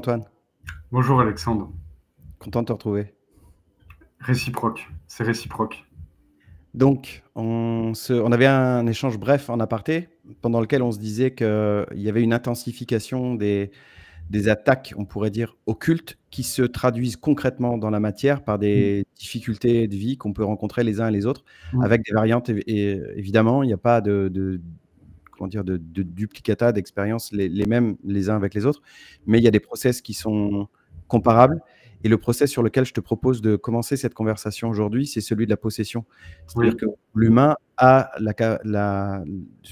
Antoine, Bonjour Alexandre. content de te retrouver. Réciproque, c'est réciproque. Donc, on avait un échange bref en aparté, pendant lequel on se disait qu'il y avait une intensification des attaques, on pourrait dire, occultes, qui se traduisent concrètement dans la matière par Mmh. des difficultés de vie qu'on peut rencontrer les uns et les autres, Mmh. avec des variantes. Et évidemment, il n'y a pas comment dire, de duplicata, d'expériences les mêmes les uns avec les autres, mais il y a des process qui sont comparables. Et le process sur lequel je te propose de commencer cette conversation aujourd'hui, c'est celui de la possession. C'est-à-dire Oui. que l'humain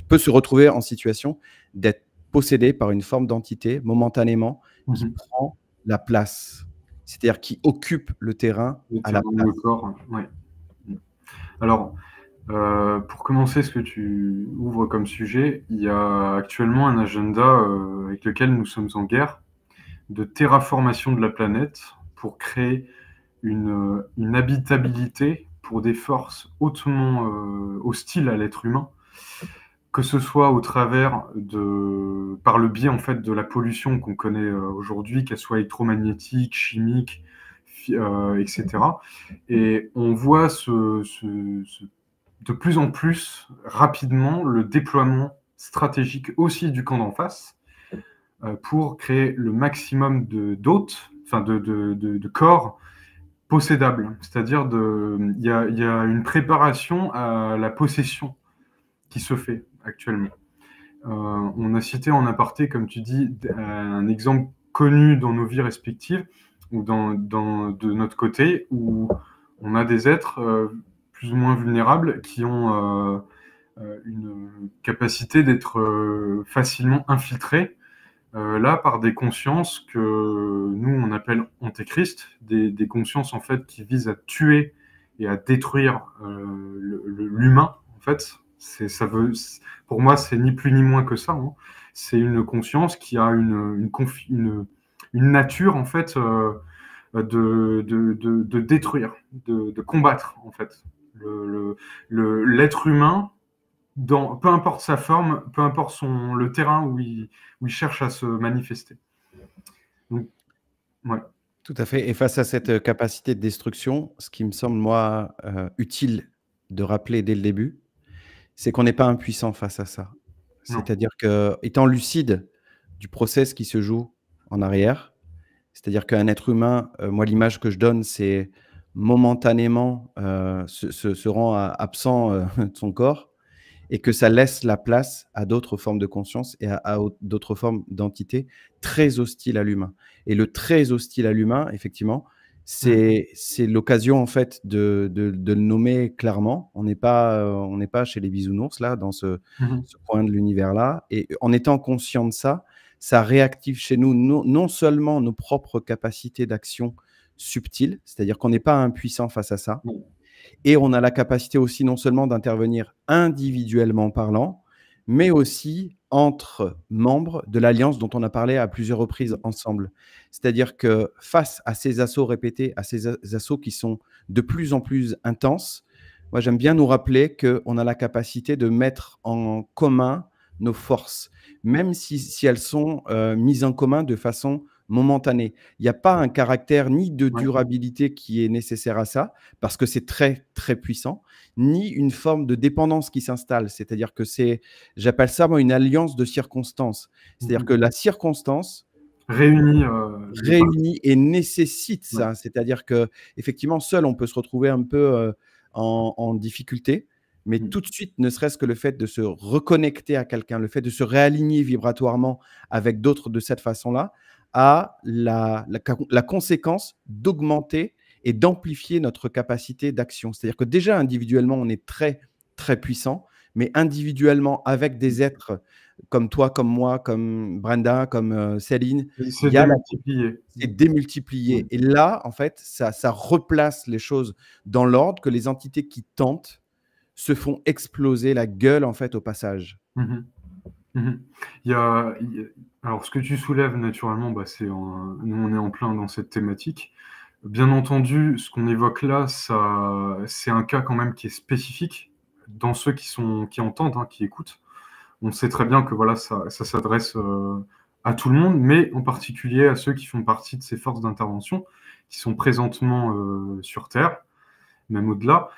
peut se retrouver en situation d'être possédé par une forme d'entité momentanément qui Mmh. prend la place, c'est-à-dire qui occupe le terrain Le à la terrain, le place. corps, ouais. Mmh. Alors, pour commencer ce que tu ouvres comme sujet, il y a actuellement un agenda, avec lequel nous sommes en guerre, de terraformation de la planète pour créer une habitabilité pour des forces hautement, hostiles à l'être humain. Que ce soit au travers par le biais en fait de la pollution qu'on connaît aujourd'hui, qu'elle soit électromagnétique, chimique, etc. Et on voit de plus en plus rapidement le déploiement stratégique aussi du camp d'en face pour créer le maximum d'hôtes, enfin de corps possédables. C'est-à-dire il y a une préparation à la possession qui se fait actuellement. On a cité en aparté, comme tu dis, un exemple connu dans nos vies respectives ou de notre côté où on a des êtres plus ou moins vulnérables qui ont une capacité d'être facilement infiltrés là par des consciences que nous on appelle antéchrist, des consciences en fait qui visent à tuer et à détruire l'humain en fait. Pour moi, c'est ni plus ni moins que ça, hein. C'est une conscience qui a une nature en fait de détruire, de combattre en fait l'être humain peu importe sa forme, peu importe le terrain où il cherche à se manifester. Donc, ouais. Tout à fait. Et face à cette capacité de destruction, ce qui me semble, moi, utile de rappeler dès le début, c'est qu'on n'est pas impuissant face à ça. Non. C'est-à-dire que, étant lucide du process qui se joue en arrière, c'est-à-dire qu'un être humain, moi, l'image que je donne, c'est momentanément se rend absent de son corps, et que ça laisse la place à d'autres formes de conscience et à d'autres formes d'entités très hostiles à l'humain. Et le très hostile à l'humain, effectivement, c'est l'occasion en fait de le nommer clairement. On n'est pas chez les bisounours là, dans ce coin de l'univers-là. Et en étant conscient de ça, ça réactive chez nous non seulement nos propres capacités d'action subtiles, c'est-à-dire qu'on n'est pas impuissant face à ça, Non. et on a la capacité aussi non seulement d'intervenir individuellement parlant, mais aussi entre membres de l'alliance dont on a parlé à plusieurs reprises ensemble. C'est-à-dire que face à ces assauts répétés, à ces assauts qui sont de plus en plus intenses, moi j'aime bien nous rappeler qu'on a la capacité de mettre en commun nos forces, même si elles sont mises en commun de façon momentanée. Il n'y a pas un caractère ni de Ouais. durabilité qui est nécessaire à ça, parce que c'est très, très puissant, ni une forme de dépendance qui s'installe. C'est-à-dire que j'appelle ça, moi, une alliance de circonstances. C'est-à-dire que la circonstance Réunis les parties. réunit et nécessite Ouais. ça. C'est-à-dire que effectivement, seul, on peut se retrouver un peu en difficulté, mais Mm. tout de suite, ne serait-ce que le fait de se reconnecter à quelqu'un, le fait de se réaligner vibratoirement avec d'autres de cette façon-là, a la conséquence d'augmenter et d'amplifier notre capacité d'action. C'est-à-dire que déjà, individuellement, on est très, très puissant, mais individuellement, avec des êtres comme toi, comme moi, comme Brenda, comme Céline, il C'est y a démultiplié. c'est démultiplié. Et là, en fait, ça replace les choses dans l'ordre, que les entités qui tentent se font exploser la gueule, en fait, au passage. Mhm. Mhm. Il y a, il y a- Alors, ce que tu soulèves naturellement, bah, nous on est en plein dans cette thématique. Bien entendu, ce qu'on évoque là, c'est un cas quand même qui est spécifique dans ceux qui entendent, hein, qui écoutent. On sait très bien que voilà, ça s'adresse à tout le monde, mais en particulier à ceux qui font partie de ces forces d'intervention, qui sont présentement sur Terre, même au-delà.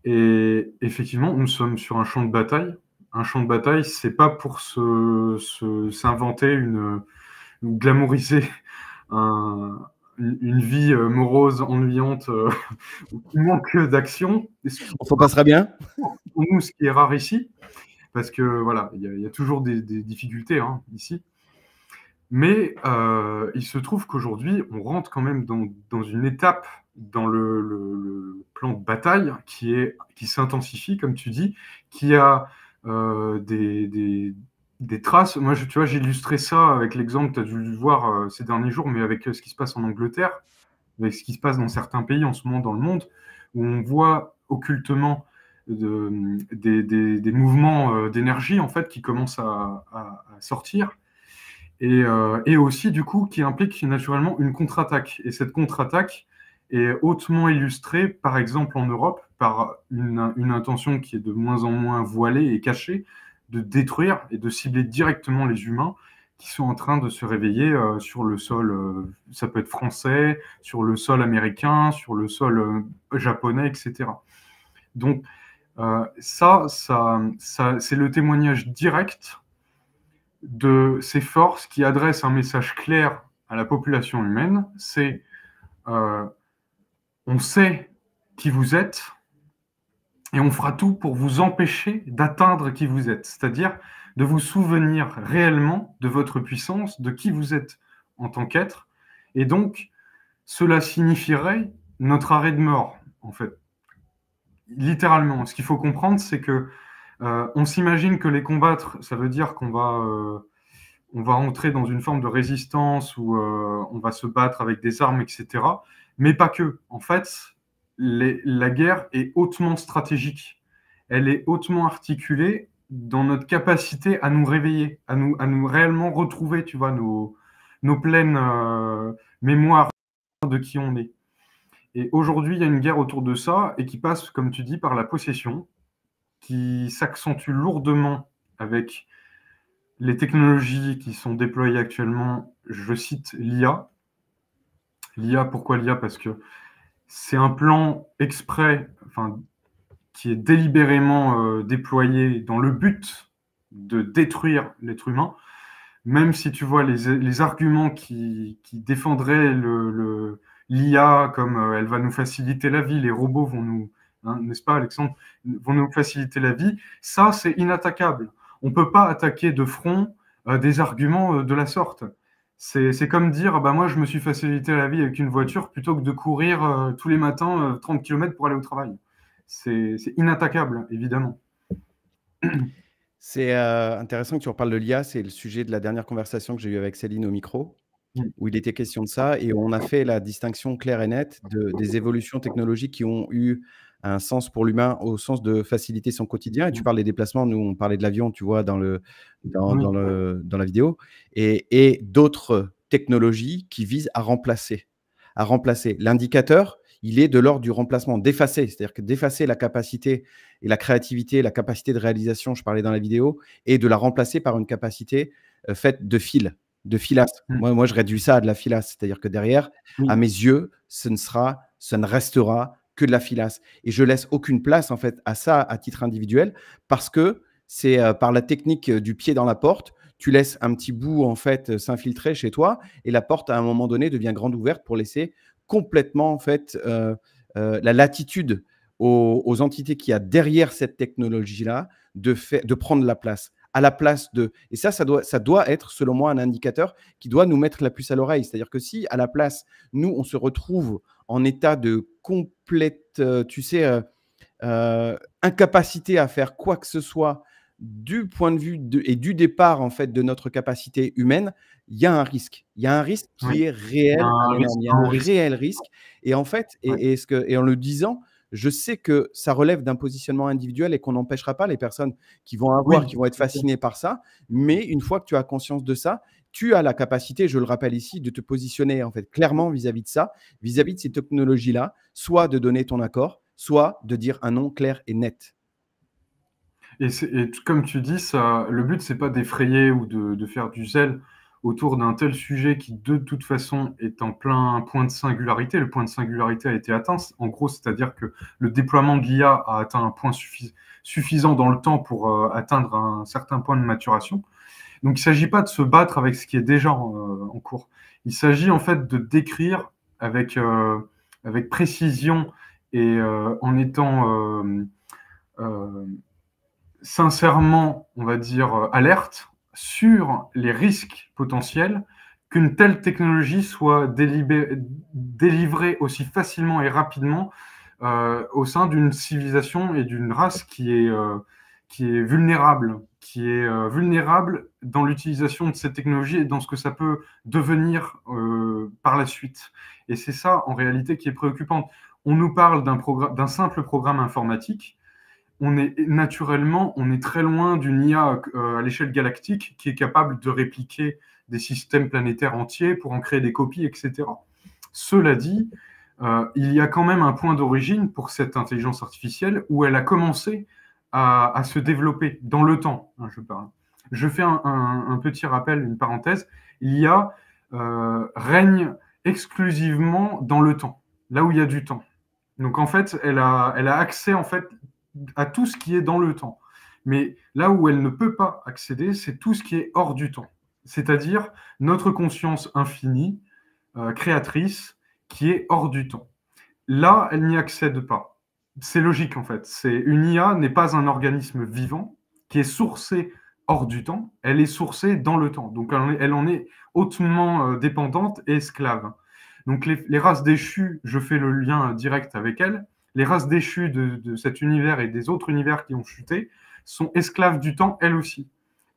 Et effectivement, nous sommes sur un champ de bataille. Un champ de bataille, c'est pas pour s'inventer ou glamouriser une vie morose, ennuyante, qui manque d'action. On s'en passera bien. Pour nous, ce qui est rare ici, parce que voilà, il y a toujours des difficultés ici. Mais il se trouve qu'aujourd'hui, on rentre quand même dans une étape dans le plan de bataille qui s'intensifie, comme tu dis, qui a des traces. Moi, tu vois, j'ai illustré ça avec l'exemple, tu as dû le voir ces derniers jours, mais avec ce qui se passe en Angleterre, avec ce qui se passe dans certains pays en ce moment dans le monde, où on voit occultement des mouvements d'énergie en fait qui commencent à sortir. Et aussi, du coup, qui implique naturellement une contre-attaque. Et cette contre-attaque est hautement illustrée, par exemple en Europe, par une intention qui est de moins en moins voilée et cachée, de détruire et de cibler directement les humains qui sont en train de se réveiller sur le sol, ça peut être français, sur le sol américain, sur le sol japonais, etc. Donc, ça c'est le témoignage direct de ces forces qui adressent un message clair à la population humaine, c'est on sait qui vous êtes et on fera tout pour vous empêcher d'atteindre qui vous êtes, c'est-à-dire de vous souvenir réellement de votre puissance, de qui vous êtes en tant qu'être, et donc cela signifierait notre arrêt de mort, en fait. Littéralement, ce qu'il faut comprendre, c'est que on s'imagine que les combattre, ça veut dire qu'on va entrer dans une forme de résistance où on va se battre avec des armes, etc. Mais pas que. En fait, la guerre est hautement stratégique. Elle est hautement articulée dans notre capacité à nous réveiller, à nous réellement retrouver, tu vois, nos pleines mémoires de qui on est. Et aujourd'hui, il y a une guerre autour de ça et qui passe, comme tu dis, par la possession, qui s'accentue lourdement avec les technologies qui sont déployées actuellement. Je cite l'IA. L'IA, pourquoi l'IA? Parce que c'est un plan exprès, enfin, qui est délibérément déployé dans le but de détruire l'être humain. Même si tu vois les arguments qui défendraient l'IA comme elle va nous faciliter la vie, les robots vont nous, n'est-ce pas Alexandre, vont nous faciliter la vie, ça c'est inattaquable. On ne peut pas attaquer de front des arguments de la sorte. C'est comme dire, bah moi je me suis facilité la vie avec une voiture plutôt que de courir tous les matins 30 km pour aller au travail. C'est inattaquable, évidemment. C'est intéressant que tu reparles de l'IA, c'est le sujet de la dernière conversation que j'ai eue avec Céline au micro, où il était question de ça, et on a fait la distinction claire et nette des évolutions technologiques qui ont eu un sens pour l'humain au sens de faciliter son quotidien. Et tu parles des déplacements, nous on parlait de l'avion, tu vois, dans la vidéo, et d'autres technologies qui visent à remplacer. L'indicateur, il est de l'ordre du remplacement, d'effacer, c'est-à-dire que d'effacer la capacité et la créativité, la capacité de réalisation, je parlais dans la vidéo, et de la remplacer par une capacité faite de fil, de filasse. Moi, je réduis ça à de la filasse, c'est-à-dire que derrière, à mes yeux, ça ne restera que de la filasse. Et je laisse aucune place en fait à ça à titre individuel, parce que c'est par la technique du pied dans la porte, tu laisses un petit bout en fait s'infiltrer chez toi, et la porte à un moment donné devient grande ouverte pour laisser complètement en fait la latitude aux entités qu'il y a derrière cette technologie-là de prendre la place. À la place de… Et ça doit être, selon moi, un indicateur qui doit nous mettre la puce à l'oreille. C'est-à-dire que si, à la place, nous, on se retrouve en état de complète, incapacité à faire quoi que ce soit du point de vue et du départ, en fait, de notre capacité humaine, il y a un risque. Il y a un risque qui est réel, il y a un réel risque. Et en fait, et en le disant, je sais que ça relève d'un positionnement individuel et qu'on n'empêchera pas les personnes qui vont être fascinées par ça. Mais une fois que tu as conscience de ça, tu as la capacité, je le rappelle ici, de te positionner en fait clairement vis-à-vis de ça, vis-à-vis de ces technologies-là, soit de donner ton accord, soit de dire un non clair et net. Et comme tu dis, le but, c'est pas d'effrayer ou de faire du zèle autour d'un tel sujet qui, de toute façon, est en plein point de singularité. Le point de singularité a été atteint. En gros, c'est-à-dire que le déploiement de l'IA a atteint un point suffisant dans le temps pour atteindre un certain point de maturation. Donc, il ne s'agit pas de se battre avec ce qui est déjà en cours. Il s'agit en fait de décrire avec précision et en étant sincèrement, on va dire, alerte sur les risques potentiels qu'une telle technologie soit délivrée aussi facilement et rapidement au sein d'une civilisation et d'une race qui est vulnérable, dans l'utilisation de ces technologies et dans ce que ça peut devenir par la suite. Et c'est ça, en réalité, qui est préoccupant. On nous parle d'un simple programme informatique. On est très loin d'une IA à l'échelle galactique qui est capable de répliquer des systèmes planétaires entiers pour en créer des copies, etc. Cela dit, il y a quand même un point d'origine pour cette intelligence artificielle où elle a commencé à se développer dans le temps, hein, je parle. Je fais un petit rappel, une parenthèse. L'IA règne exclusivement dans le temps, là où il y a du temps. Donc en fait, elle a accès en fait à tout ce qui est dans le temps. Mais là où elle ne peut pas accéder, c'est tout ce qui est hors du temps. C'est-à-dire notre conscience infinie, créatrice, qui est hors du temps. Là, elle n'y accède pas. C'est logique en fait. Une IA n'est pas un organisme vivant qui est sourcé hors du temps, elle est sourcée dans le temps. Donc elle en est hautement dépendante et esclave. Donc les races déchues, je fais le lien direct avec elles, les races déchues de cet univers et des autres univers qui ont chuté sont esclaves du temps, elles aussi.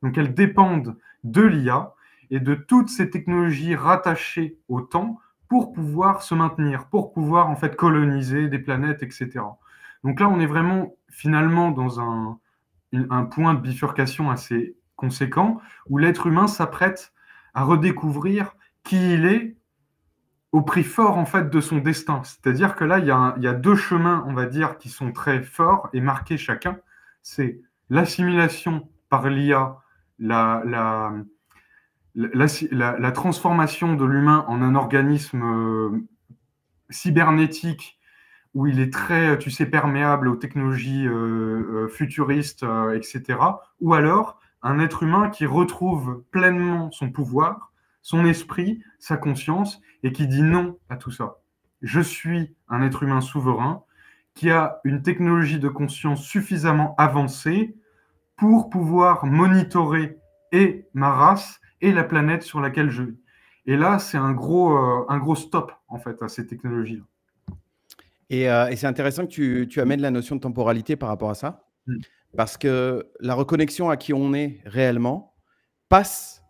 Donc elles dépendent de l'IA et de toutes ces technologies rattachées au temps pour pouvoir se maintenir, pour pouvoir en fait coloniser des planètes, etc. Donc là, on est vraiment finalement dans un point de bifurcation assez conséquent où l'être humain s'apprête à redécouvrir qui il est au prix fort en fait de son destin. C'est-à-dire que là, il y a deux chemins, on va dire, qui sont très forts et marqués chacun. C'est l'assimilation par l'IA, la transformation de l'humain en un organisme cybernétique où il est très, tu sais, perméable aux technologies futuristes, etc. Ou alors un être humain qui retrouve pleinement son pouvoir, son esprit, sa conscience, et qui dit non à tout ça. Je suis un être humain souverain qui a une technologie de conscience suffisamment avancée pour pouvoir monitorer et ma race et la planète sur laquelle je vis. Et là, c'est un gros stop, en fait, à ces technologies-là. Et c'est intéressant que tu amènes la notion de temporalité par rapport à ça, parce que la reconnexion à qui on est réellement passe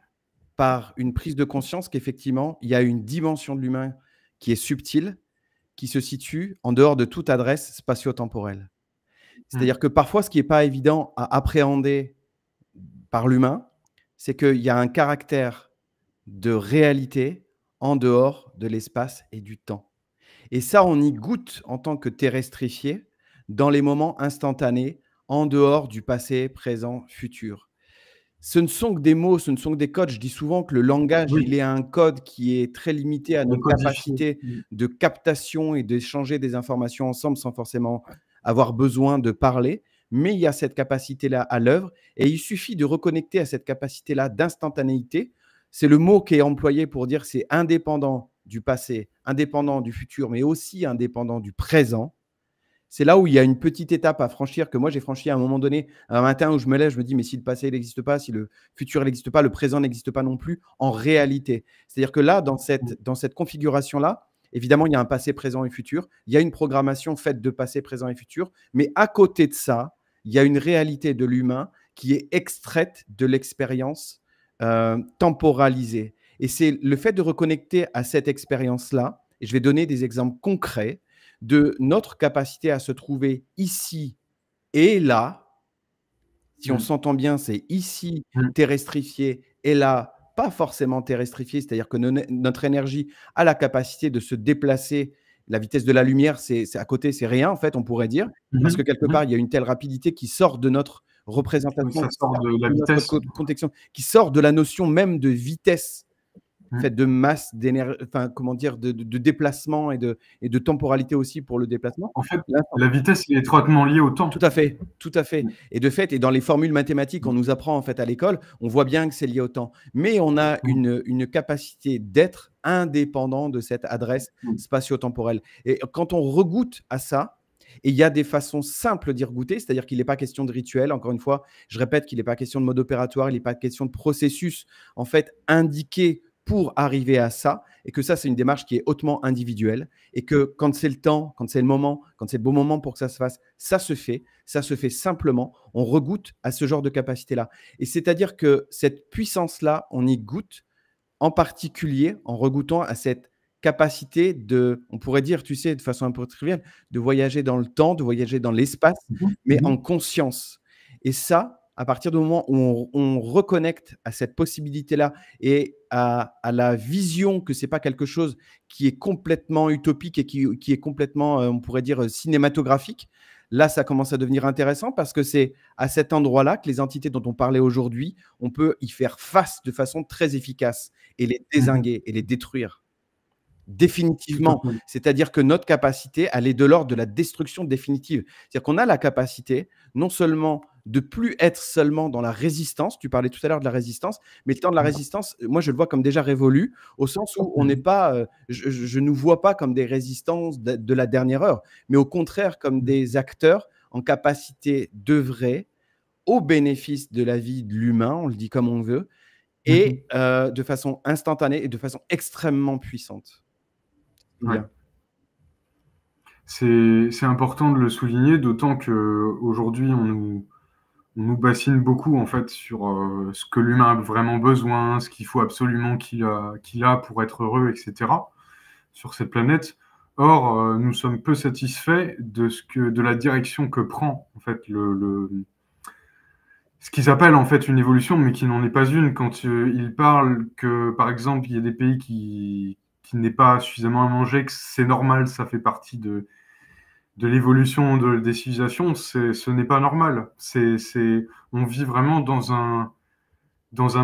par une prise de conscience qu'effectivement, il y a une dimension de l'humain qui est subtile, qui se situe en dehors de toute adresse spatio-temporelle. C'est-à-dire que parfois, ce qui n'est pas évident à appréhender par l'humain, c'est qu'il y a un caractère de réalité en dehors de l'espace et du temps. Et ça, on y goûte en tant que terrestrifié dans les moments instantanés, en dehors du passé, présent, futur. Ce ne sont que des mots, ce ne sont que des codes. Je dis souvent que le langage, il est un code qui est très limité à nos capacités de captation et d'échanger des informations ensemble sans forcément avoir besoin de parler. Mais il y a cette capacité-là à l'œuvre et il suffit de reconnecter à cette capacité-là d'instantanéité. C'est le mot qui est employé pour dire c'est indépendant du passé, indépendant du futur, mais aussi indépendant du présent. C'est là où il y a une petite étape à franchir que moi, j'ai franchi à un moment donné, un matin où je me lève, je me dis, mais si le passé n'existe pas, si le futur n'existe pas, le présent n'existe pas non plus, en réalité. C'est-à-dire que là, dans cette configuration-là, évidemment, il y a un passé, présent et futur. Il y a une programmation faite de passé, présent et futur. Mais à côté de ça, il y a une réalité de l'humain qui est extraite de l'expérience temporalisée. Et c'est le fait de reconnecter à cette expérience-là, et je vais donner des exemples concrets, de notre capacité à se trouver ici et là. Si on s'entend bien, c'est ici terrestrifié et là, pas forcément terrestrifié, c'est-à-dire que notre énergie a la capacité de se déplacer. La vitesse de la lumière, c'est à côté, c'est rien en fait, on pourrait dire, parce que quelque part, il y a une telle rapidité qui sort de notre représentation Ça sort de la de notre vitesse. contexte, qui sort de la notion même de vitesse, Mmh. fait de masse, d'énergie, enfin, comment dire, de déplacement et de temporalité aussi pour le déplacement. En fait, Là, la vitesse est étroitement liée au tout temps. à fait, tout à fait. Mmh. Et de fait, et dans les formules mathématiques qu'on nous apprend en fait à l'école, on voit bien que c'est lié au temps. Mais on a Mmh. une capacité d'être indépendant de cette adresse Mmh. spatio-temporelle. Et quand on regoute à ça, et il y a des façons simples d'y regoûter, c'est-à-dire qu'il n'est pas question de rituel. Encore une fois, je répète qu'il n'est pas question de mode opératoire, il n'est pas question de processus en fait indiqué pour arriver à ça, et que ça, c'est une démarche qui est hautement individuelle, et que quand c'est le temps, quand c'est le moment, quand c'est le bon moment pour que ça se fasse, ça se fait simplement, on regoute à ce genre de capacité-là. Et c'est-à-dire que cette puissance-là, on y goûte en particulier en regoûtant à cette capacité de, on pourrait dire, tu sais, de façon un peu triviale, de voyager dans le temps, de voyager dans l'espace, Mmh mh. mais Mmh en mh. conscience. Et ça, à partir du moment où on reconnecte à cette possibilité-là et à la vision que c'est pas quelque chose qui est complètement utopique et qui est complètement, on pourrait dire, cinématographique, là, ça commence à devenir intéressant parce que c'est à cet endroit-là que les entités dont on parlait aujourd'hui, on peut y faire face de façon très efficace et les Mmh. dézinguer et les détruire. Tout à Définitivement. fait. C'est-à-dire que notre capacité, elle est de l'ordre de la destruction définitive. C'est-à-dire qu'on a la capacité, non seulement de plus être seulement dans la résistance, tu parlais tout à l'heure de la résistance, mais le temps de la Mmh. résistance, moi je le vois comme déjà révolu, au sens où on n'est Mmh. pas, je nous vois pas comme des résistances de la dernière heure, mais au contraire comme Mmh. des acteurs en capacité d'œuvrer au bénéfice de la vie de l'humain, on le dit comme on veut, Mmh. et de façon instantanée et de façon extrêmement puissante. Ouais. Bien. C'est important de le souligner, d'autant qu'aujourd'hui, on nous bassine beaucoup en fait sur ce que l'humain a vraiment besoin, ce qu'il faut absolument qu'il a pour être heureux, etc. sur cette planète. Or, nous sommes peu satisfaits de la direction que prend en fait ce qu'ils appellent en fait une évolution, mais qui n'en est pas une. Quand ils parlent que, par exemple, il y a des pays qui n'aient pas suffisamment à manger, que c'est normal, ça fait partie de l'évolution des civilisations, ce n'est pas normal. On vit vraiment dans un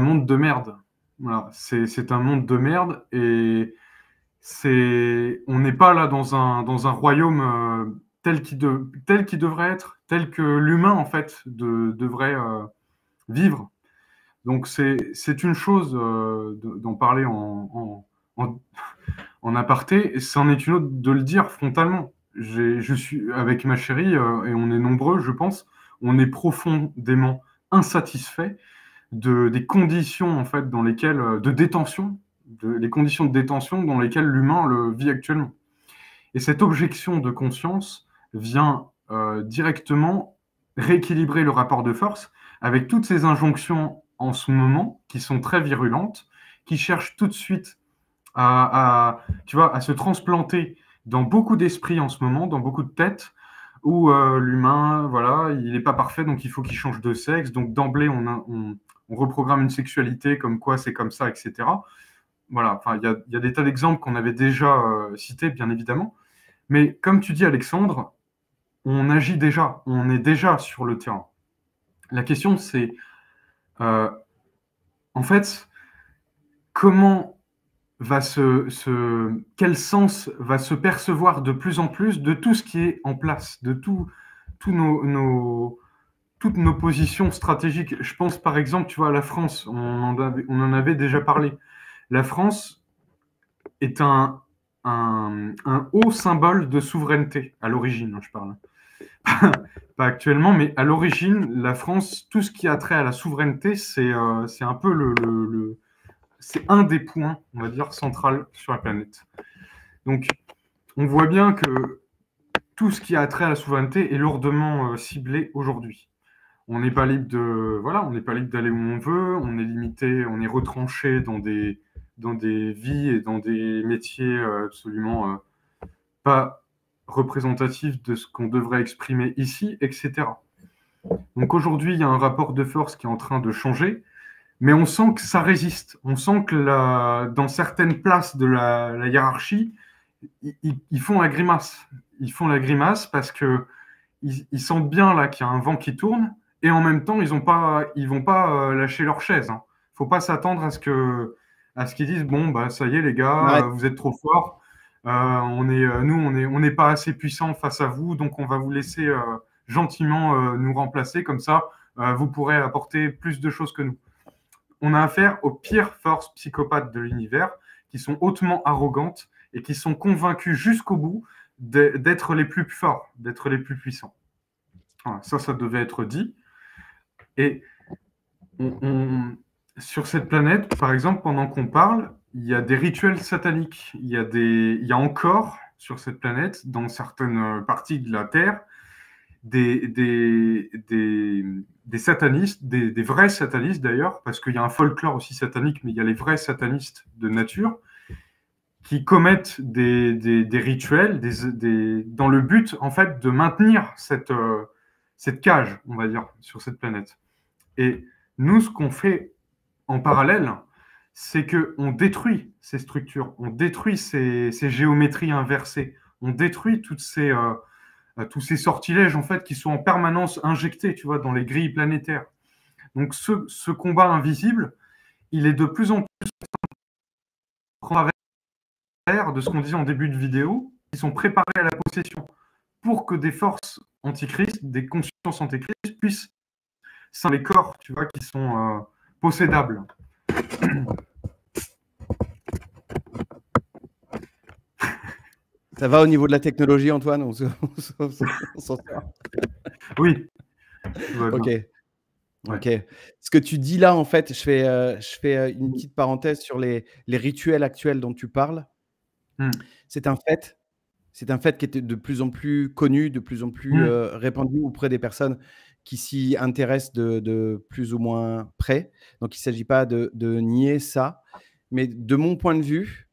monde de merde. Voilà, c'est un monde de merde et on n'est pas là dans un royaume tel qu'il devrait être, tel que l'humain en fait devrait vivre. Donc c'est une chose d'en parler en, en aparté, et c'en est une autre de le dire frontalement. Je suis avec ma chérie, et on est nombreux, je pense, on est profondément insatisfait des conditions en fait dans lesquelles de détention, les conditions de détention dans lesquelles l'humain le vit actuellement. Et cette objection de conscience vient directement rééquilibrer le rapport de force avec toutes ces injonctions en ce moment qui sont très virulentes, qui cherchent tout de suite tu vois, à se transplanter dans beaucoup d'esprits en ce moment, dans beaucoup de têtes, où l'humain, voilà, il n'est pas parfait, donc il faut qu'il change de sexe. Donc d'emblée, on reprogramme une sexualité comme quoi c'est comme ça, etc. Voilà, enfin, il y a des tas d'exemples qu'on avait déjà cités, bien évidemment. Mais comme tu dis, Alexandre, on agit déjà, on est déjà sur le terrain. La question, c'est, euh, en fait, comment quel sens va se percevoir de plus en plus de tout ce qui est en place, de tous toutes nos positions stratégiques. Je pense par exemple, tu vois, à la France, on en avait déjà parlé. La France est un haut symbole de souveraineté, à l'origine, hein, je parle. Pas actuellement, mais à l'origine, la France, tout ce qui a trait à la souveraineté, c'est un peu c'est un des points, on va dire, central sur la planète. Donc, on voit bien que tout ce qui a trait à la souveraineté est lourdement ciblé aujourd'hui. On n'est pas libre voilà, on n'est pas libre d'aller où on veut, on est limité, on est retranché dans des vies et dans des métiers absolument pas représentatifs de ce qu'on devrait exprimer ici, etc. Donc aujourd'hui, il y a un rapport de force qui est en train de changer, mais on sent que ça résiste. On sent que dans certaines places de la hiérarchie, ils font la grimace. Ils font la grimace parce qu'ils sentent bien là qu'il y a un vent qui tourne et en même temps, ils vont pas lâcher leur chaise. Hein. Faut pas s'attendre à ce qu'ils disent, bon, bah, ça y est, les On gars, arrête. vous êtes trop forts. On n'est pas assez puissants face à vous, donc on va vous laisser gentiment nous remplacer. Comme ça, vous pourrez apporter plus de choses que nous. On a affaire aux pires forces psychopathes de l'univers, qui sont hautement arrogantes et qui sont convaincus jusqu'au bout d'être les plus forts, d'être les plus puissants. Voilà, ça devait être dit. Et sur cette planète, par exemple, pendant qu'on parle, il y a des rituels sataniques. Il y a encore, sur cette planète, dans certaines parties de la Terre, des satanistes, des vrais satanistes d'ailleurs, parce qu'il y a un folklore aussi satanique, mais il y a les vrais satanistes de nature, qui commettent des rituels dans le but, en fait, de maintenir cette cage, on va dire, sur cette planète. Et nous, ce qu'on fait en parallèle, c'est qu'on détruit ces structures, on détruit ces géométries inversées, on détruit tous ces sortilèges en fait qui sont en permanence injectés, tu vois, dans les grilles planétaires. Donc ce combat invisible, il est de plus en plus de ce qu'on disait en début de vidéo, qui sont préparés à la possession pour que des forces antichrist, des consciences antichrist puissent les corps, tu vois, qui sont possédables. Ça va au niveau de la technologie, Antoine? On s'en sort. Oui. Ok. Ok. Ce que tu dis là, en fait, je fais une petite parenthèse sur les rituels actuels dont tu parles. C'est un fait. C'est un fait qui est de plus en plus connu, de plus en plus répandu auprès des personnes qui s'y intéressent de plus ou moins près. Donc, il ne s'agit pas de nier ça. Mais de mon point de vue,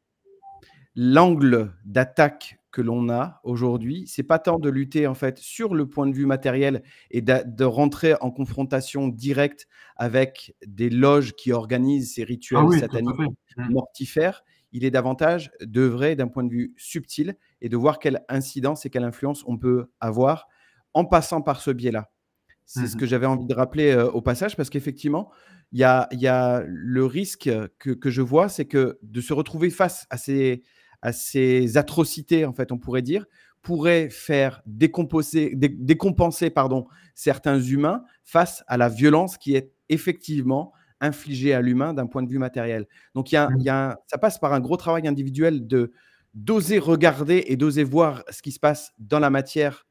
l'angle d'attaque que l'on a aujourd'hui, c'est pas tant de lutter en fait sur le point de vue matériel et de rentrer en confrontation directe avec des loges qui organisent ces rituels sataniques mortifères. Il est davantage d'œuvrer d'un point de vue subtil et de voir quelle incidence et quelle influence on peut avoir en passant par ce biais-là. C'est ce que j'avais envie de rappeler au passage, parce qu'effectivement, il y a le risque que je vois, c'est que de se retrouver face à ces atrocités, en fait, on pourrait dire, pourrait faire décompenser certains humains face à la violence qui est effectivement infligée à l'humain d'un point de vue matériel. Donc, ça passe par un gros travail individuel d'oser regarder et d'oser voir ce qui se passe dans la matière,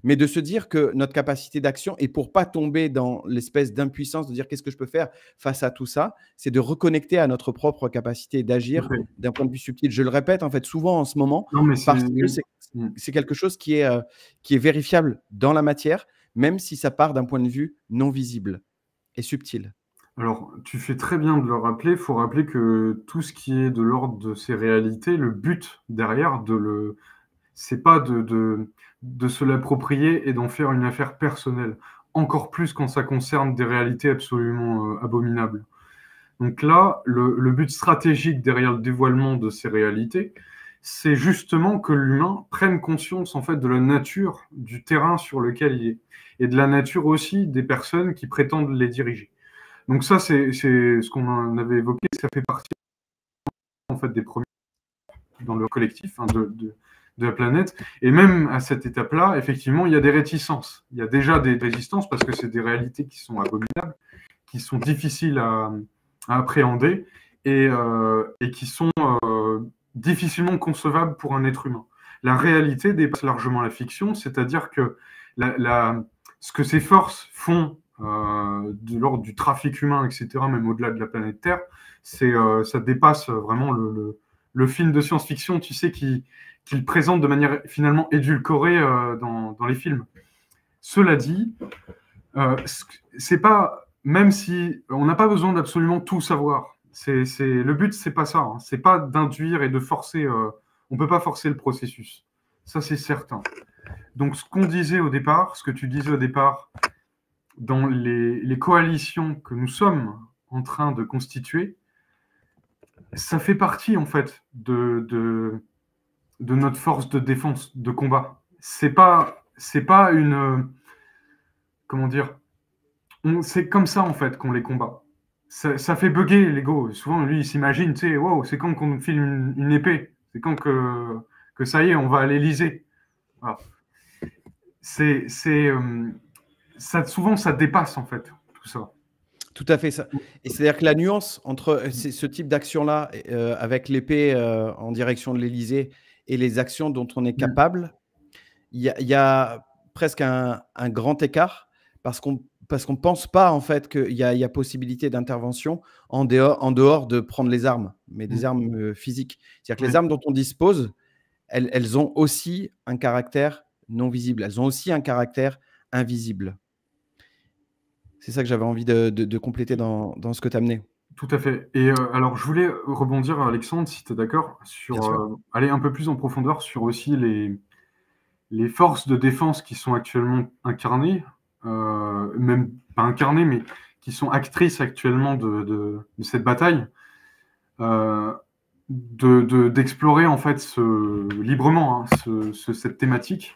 mais de se dire que notre capacité d'action, et pour pas tomber dans l'espèce d'impuissance, de dire qu'est-ce que je peux faire face à tout ça, c'est de reconnecter à notre propre capacité d'agir d'un point de vue subtil. Je le répète en fait souvent en ce moment, parce que c'est quelque chose qui est vérifiable dans la matière, même si ça part d'un point de vue non visible et subtil. Alors, tu fais très bien de le rappeler. Il faut rappeler que tout ce qui est de l'ordre de ces réalités, le but derrière, c'est pas de se l'approprier et d'en faire une affaire personnelle. Encore plus quand ça concerne des réalités absolument abominables. Donc là, le but stratégique derrière le dévoilement de ces réalités, c'est justement que l'humain prenne conscience en fait de la nature du terrain sur lequel il est et de la nature aussi des personnes qui prétendent les diriger. Donc ça, c'est ce qu'on en avait évoqué, ça fait partie en fait des premiers dans le collectif de la planète. Et même à cette étape-là, effectivement, il y a des réticences. Il y a déjà des résistances parce que c'est des réalités qui sont abominables, qui sont difficiles à appréhender et qui sont difficilement concevables pour un être humain. La réalité dépasse largement la fiction, c'est-à-dire que ce que ces forces font de l'ordre du trafic humain, etc., même au-delà de la planète Terre, ça dépasse vraiment le film de science-fiction, tu sais, qu'il présente de manière finalement édulcorée dans les films. Cela dit, c'est pas, même si on n'a pas besoin d'absolument tout savoir, le but, c'est pas ça, hein. C'est pas d'induire et de forcer, on peut pas forcer le processus. Ça, c'est certain. Donc, ce qu'on disait au départ, ce que tu disais au départ, dans les coalitions que nous sommes en train de constituer, ça fait partie, en fait, de notre force de défense, de combat. C'est pas une... comment dire? c'est comme ça, en fait, qu'on les combat. Ça fait bugger l'ego. Souvent, lui, il s'imagine, tu sais, wow, c'est quand qu'on nous file une épée. C'est quand que ça y est, on va à l'Élysée. Voilà. Souvent, ça dépasse, en fait, tout ça. Tout à fait ça. Et c'est-à-dire que la nuance entre ce type d'action-là, avec l'épée en direction de l'Élysée, et les actions dont on est capable, il y a presque un grand écart, parce qu'on ne pense pas en fait qu'il y a possibilité d'intervention en dehors de prendre les armes, mais des armes physiques. C'est-à-dire que les armes dont on dispose, elles ont aussi un caractère non visible, elles ont aussi un caractère invisible. C'est ça que j'avais envie de compléter dans ce que tu as amené. Tout à fait. Et alors, je voulais rebondir, Alexandre, si tu es d'accord, sur aller un peu plus en profondeur sur aussi les forces de défense qui sont actuellement incarnées, même pas incarnées, mais qui sont actrices actuellement de cette bataille, d'explorer en fait librement cette thématique,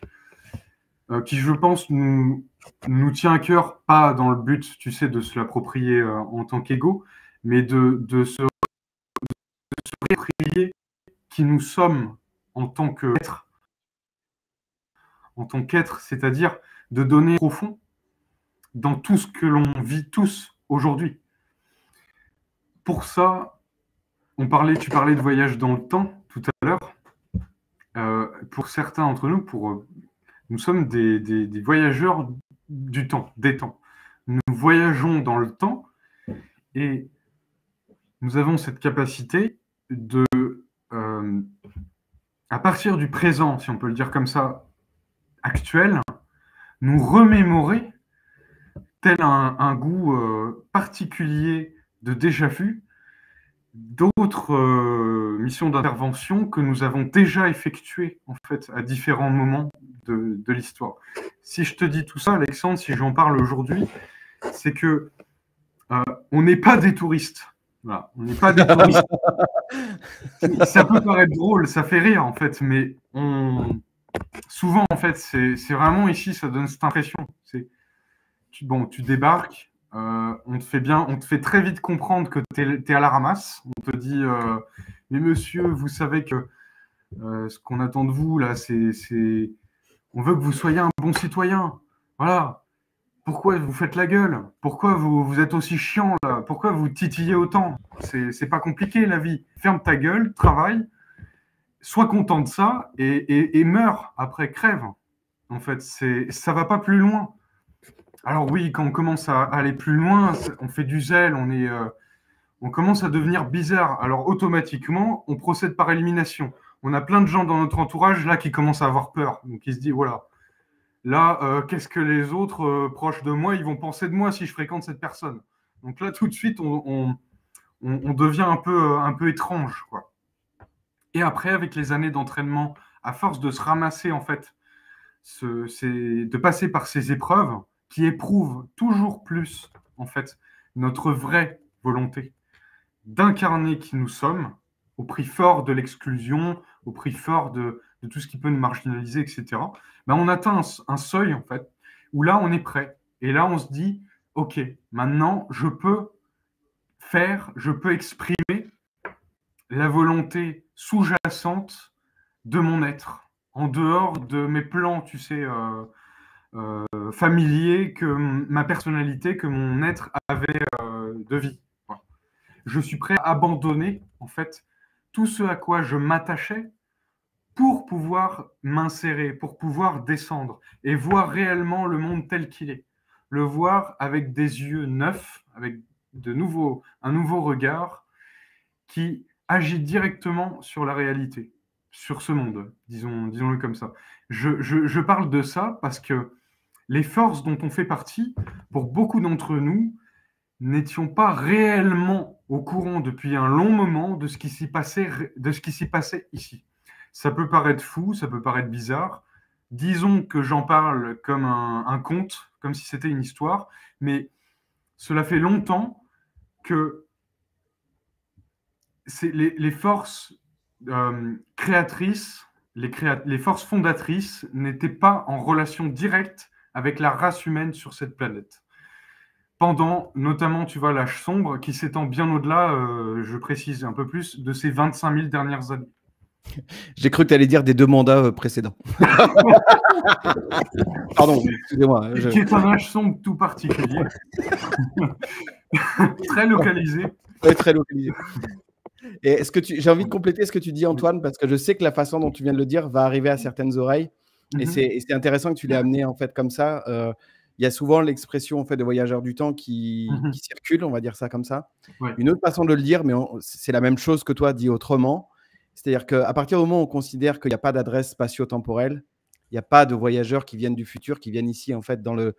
qui, je pense, nous tient à cœur, pas dans le but, tu sais, de se l'approprier en tant qu'ego, mais de se réapproprier qui nous sommes en tant qu'être, c'est-à-dire de donner profond dans tout ce que l'on vit tous aujourd'hui. Pour ça, tu parlais de voyage dans le temps tout à l'heure. Pour certains d'entre nous, nous sommes des voyageurs du temps, des temps. Nous voyageons dans le temps et nous avons cette capacité de, à partir du présent, si on peut le dire comme ça, actuel, nous remémorer, tel un goût particulier de déjà-vu, d'autres missions d'intervention que nous avons déjà effectuées en fait à différents moments de l'histoire. Si je te dis tout ça, Alexandre, si j'en parle aujourd'hui, c'est que on n'est pas des touristes. Voilà, on n'est pas des touristes. Ça peut paraître drôle, ça fait rire en fait, mais souvent en fait, c'est vraiment ici, ça donne cette impression. Tu débarques. On te fait très vite comprendre que tu es à la ramasse. On te dit, mais monsieur, vous savez que ce qu'on attend de vous, là, on veut que vous soyez un bon citoyen. Voilà. Pourquoi vous faites la gueule? Pourquoi vous êtes aussi chiant, là? Pourquoi vous titillez autant? C'est pas compliqué, la vie. Ferme ta gueule, travaille, sois content de ça et meurs après, crève. En fait, ça va pas plus loin. Alors oui, quand on commence à aller plus loin, on fait du zèle, on commence à devenir bizarre. Alors automatiquement, on procède par élimination. On a plein de gens dans notre entourage là qui commencent à avoir peur. Donc ils se disent, voilà, là, qu'est-ce que les autres proches de moi, ils vont penser de moi si je fréquente cette personne? Donc là, tout de suite, on devient un peu étrange, quoi. Et après, avec les années d'entraînement, à force de se ramasser, en fait, de passer par ces épreuves, qui éprouve toujours plus, en fait, notre vraie volonté d'incarner qui nous sommes, au prix fort de l'exclusion, au prix fort de tout ce qui peut nous marginaliser, etc. Ben, on atteint un seuil, en fait, où là, on est prêt. Et là, on se dit, OK, maintenant, je peux exprimer la volonté sous-jacente de mon être, en dehors de mes plans, tu sais, familier, que ma personnalité, que mon être avait de vie. Voilà. Je suis prêt à abandonner, en fait, tout ce à quoi je m'attachais pour pouvoir m'insérer, pour pouvoir descendre et voir réellement le monde tel qu'il est. Le voir avec des yeux neufs, avec un nouveau regard qui agit directement sur la réalité, sur ce monde, disons-le comme ça. Je parle de ça parce que les forces dont on fait partie, pour beaucoup d'entre nous, n'étions pas réellement au courant depuis un long moment de ce qui s'y passait ici. Ça peut paraître fou, ça peut paraître bizarre. Disons que j'en parle comme un conte, comme si c'était une histoire, mais cela fait longtemps que les forces créatrices, les forces fondatrices n'étaient pas en relation directe avec la race humaine sur cette planète. pendant notamment, tu vois, l'âge sombre qui s'étend bien au-delà, je précise un peu plus, de ces 25 000 dernières années. J'ai cru que tu allais dire des 2 mandats précédents. Pardon, excusez-moi. Qui est un âge sombre tout particulier. Très localisé. Ouais, très localisé. Et est-ce que j'ai envie de compléter ce que tu dis, Antoine, parce que je sais que la façon dont tu viens de le dire va arriver à certaines oreilles. Et c'est intéressant que tu l'aies amené en fait comme ça. Il y a souvent l'expression en fait de voyageur du temps qui circule, on va dire ça comme ça. Ouais. Une autre façon de le dire, mais c'est la même chose que toi dit autrement. C'est-à-dire qu'à partir du moment où on considère qu'il n'y a pas d'adresse spatio-temporelle, il n'y a pas de voyageurs qui viennent du futur, qui viennent ici en fait dans le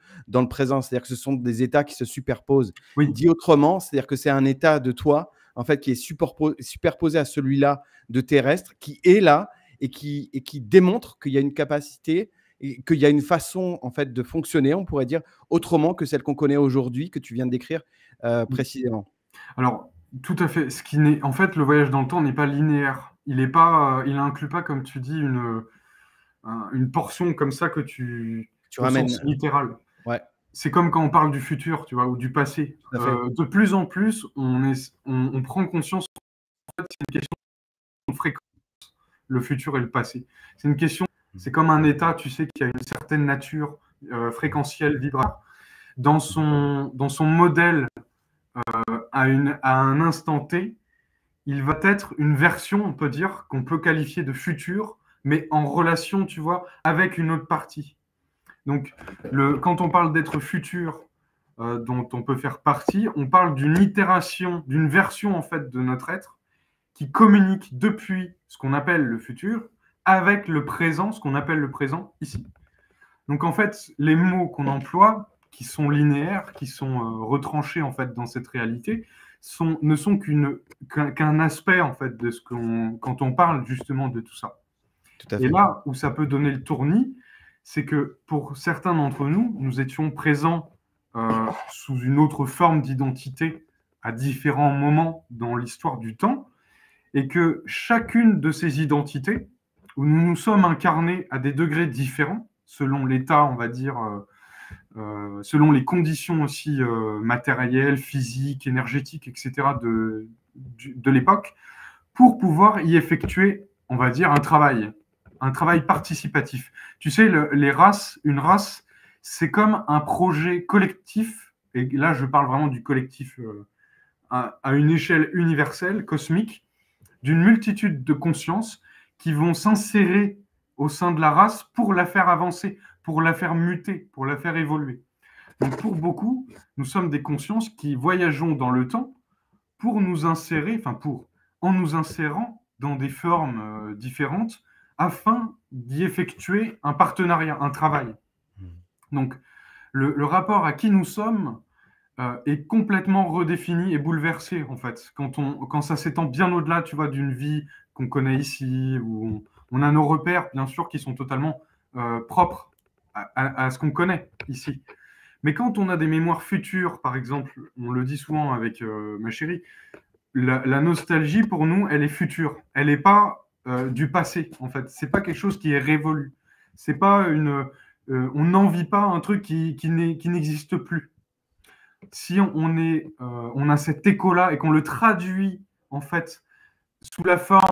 présent. C'est-à-dire que ce sont des états qui se superposent. Oui. Dit autrement, c'est-à-dire que c'est un état de toi en fait qui est superposé à celui-là de terrestre, qui est là et qui démontre qu'il y a une capacité et qu'il y a une façon en fait de fonctionner, on pourrait dire, autrement que celle qu'on connaît aujourd'hui, que tu viens de décrire précisément. Alors, tout à fait. En fait, le voyage dans le temps n'est pas linéaire. Il inclut pas, comme tu dis, une portion comme ça que tu ramènes au sens littéral. Ouais. C'est comme quand on parle du futur, tu vois, ou du passé. De plus en plus, on prend conscience en fait, c'est une question de fréquence, le futur et le passé. C'est une question, c'est comme un état, tu sais, qui a une certaine nature fréquentielle, vibratoire. Dans son modèle à un instant T, il va être une version, on peut dire, qu'on peut qualifier de futur, mais en relation, tu vois, avec une autre partie. Donc, quand on parle d'être futur, dont on peut faire partie, on parle d'une itération, d'une version, en fait, de notre être qui communique depuis ce qu'on appelle le futur avec le présent, ce qu'on appelle le présent ici. Donc, en fait, les mots qu'on emploie, qui sont linéaires, qui sont retranchés, en fait, dans cette réalité, ne sont qu'un aspect, en fait, de quand on parle, justement, de tout ça. Tout à fait. Et là où ça peut donner le tournis, c'est que pour certains d'entre nous, nous étions présents sous une autre forme d'identité à différents moments dans l'histoire du temps, et que chacune de ces identités, où nous nous sommes incarnés à des degrés différents, selon l'état, on va dire, selon les conditions aussi matérielles, physiques, énergétiques, etc. de l'époque, pour pouvoir y effectuer, on va dire, un travail participatif. Tu sais, une race, c'est comme un projet collectif, et là je parle vraiment du collectif à une échelle universelle, cosmique, d'une multitude de consciences qui vont s'insérer au sein de la race pour la faire avancer, pour la faire muter, pour la faire évoluer. Donc pour beaucoup, nous sommes des consciences qui voyageons dans le temps pour nous insérer, en nous insérant dans des formes différentes, afin d'y effectuer un partenariat, un travail. Donc, le rapport à qui nous sommes est complètement redéfini et bouleversé, en fait. Quand ça s'étend bien au-delà, tu vois, d'une vie qu'on connaît ici, où on a nos repères, bien sûr, qui sont totalement propres à ce qu'on connaît ici. Mais quand on a des mémoires futures, par exemple, on le dit souvent avec ma chérie, la nostalgie, pour nous, elle est future. Elle n'est pas du passé, en fait. C'est pas quelque chose qui est révolu. C'est pas on n'en vit pas un truc qui n'existe plus. Si on a cet écho-là et qu'on le traduit, en fait, sous la forme,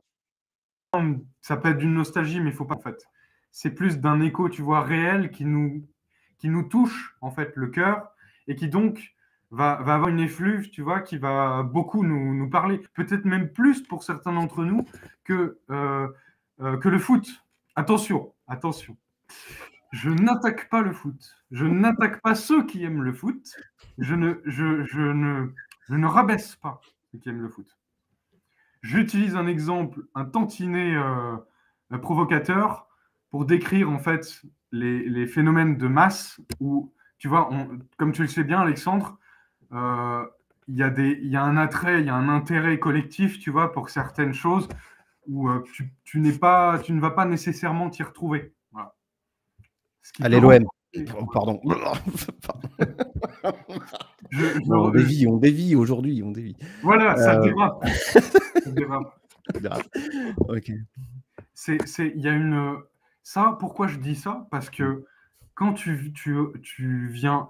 ça peut être d'une nostalgie, mais il faut pas, en fait. C'est plus d'un écho, tu vois, réel qui nous touche, en fait, le cœur et qui donc va avoir une effluve, tu vois, qui va beaucoup nous parler, peut-être même plus pour certains d'entre nous que le foot. Attention. Je n'attaque pas le foot. Je n'attaque pas ceux qui aiment le foot. Je ne rabaisse pas ceux qui aiment le foot. J'utilise un exemple, un tantinet provocateur pour décrire en fait les phénomènes de masse où, tu vois, comme tu le sais bien, Alexandre, il y a un attrait, il y a un intérêt collectif, tu vois, pour certaines choses où tu ne vas pas nécessairement t'y retrouver. Voilà. Allez, l'OM. Pardon. On dévie aujourd'hui, on dévie. Voilà, ça dérape. Ok. Ça, pourquoi je dis ça? Parce que quand tu viens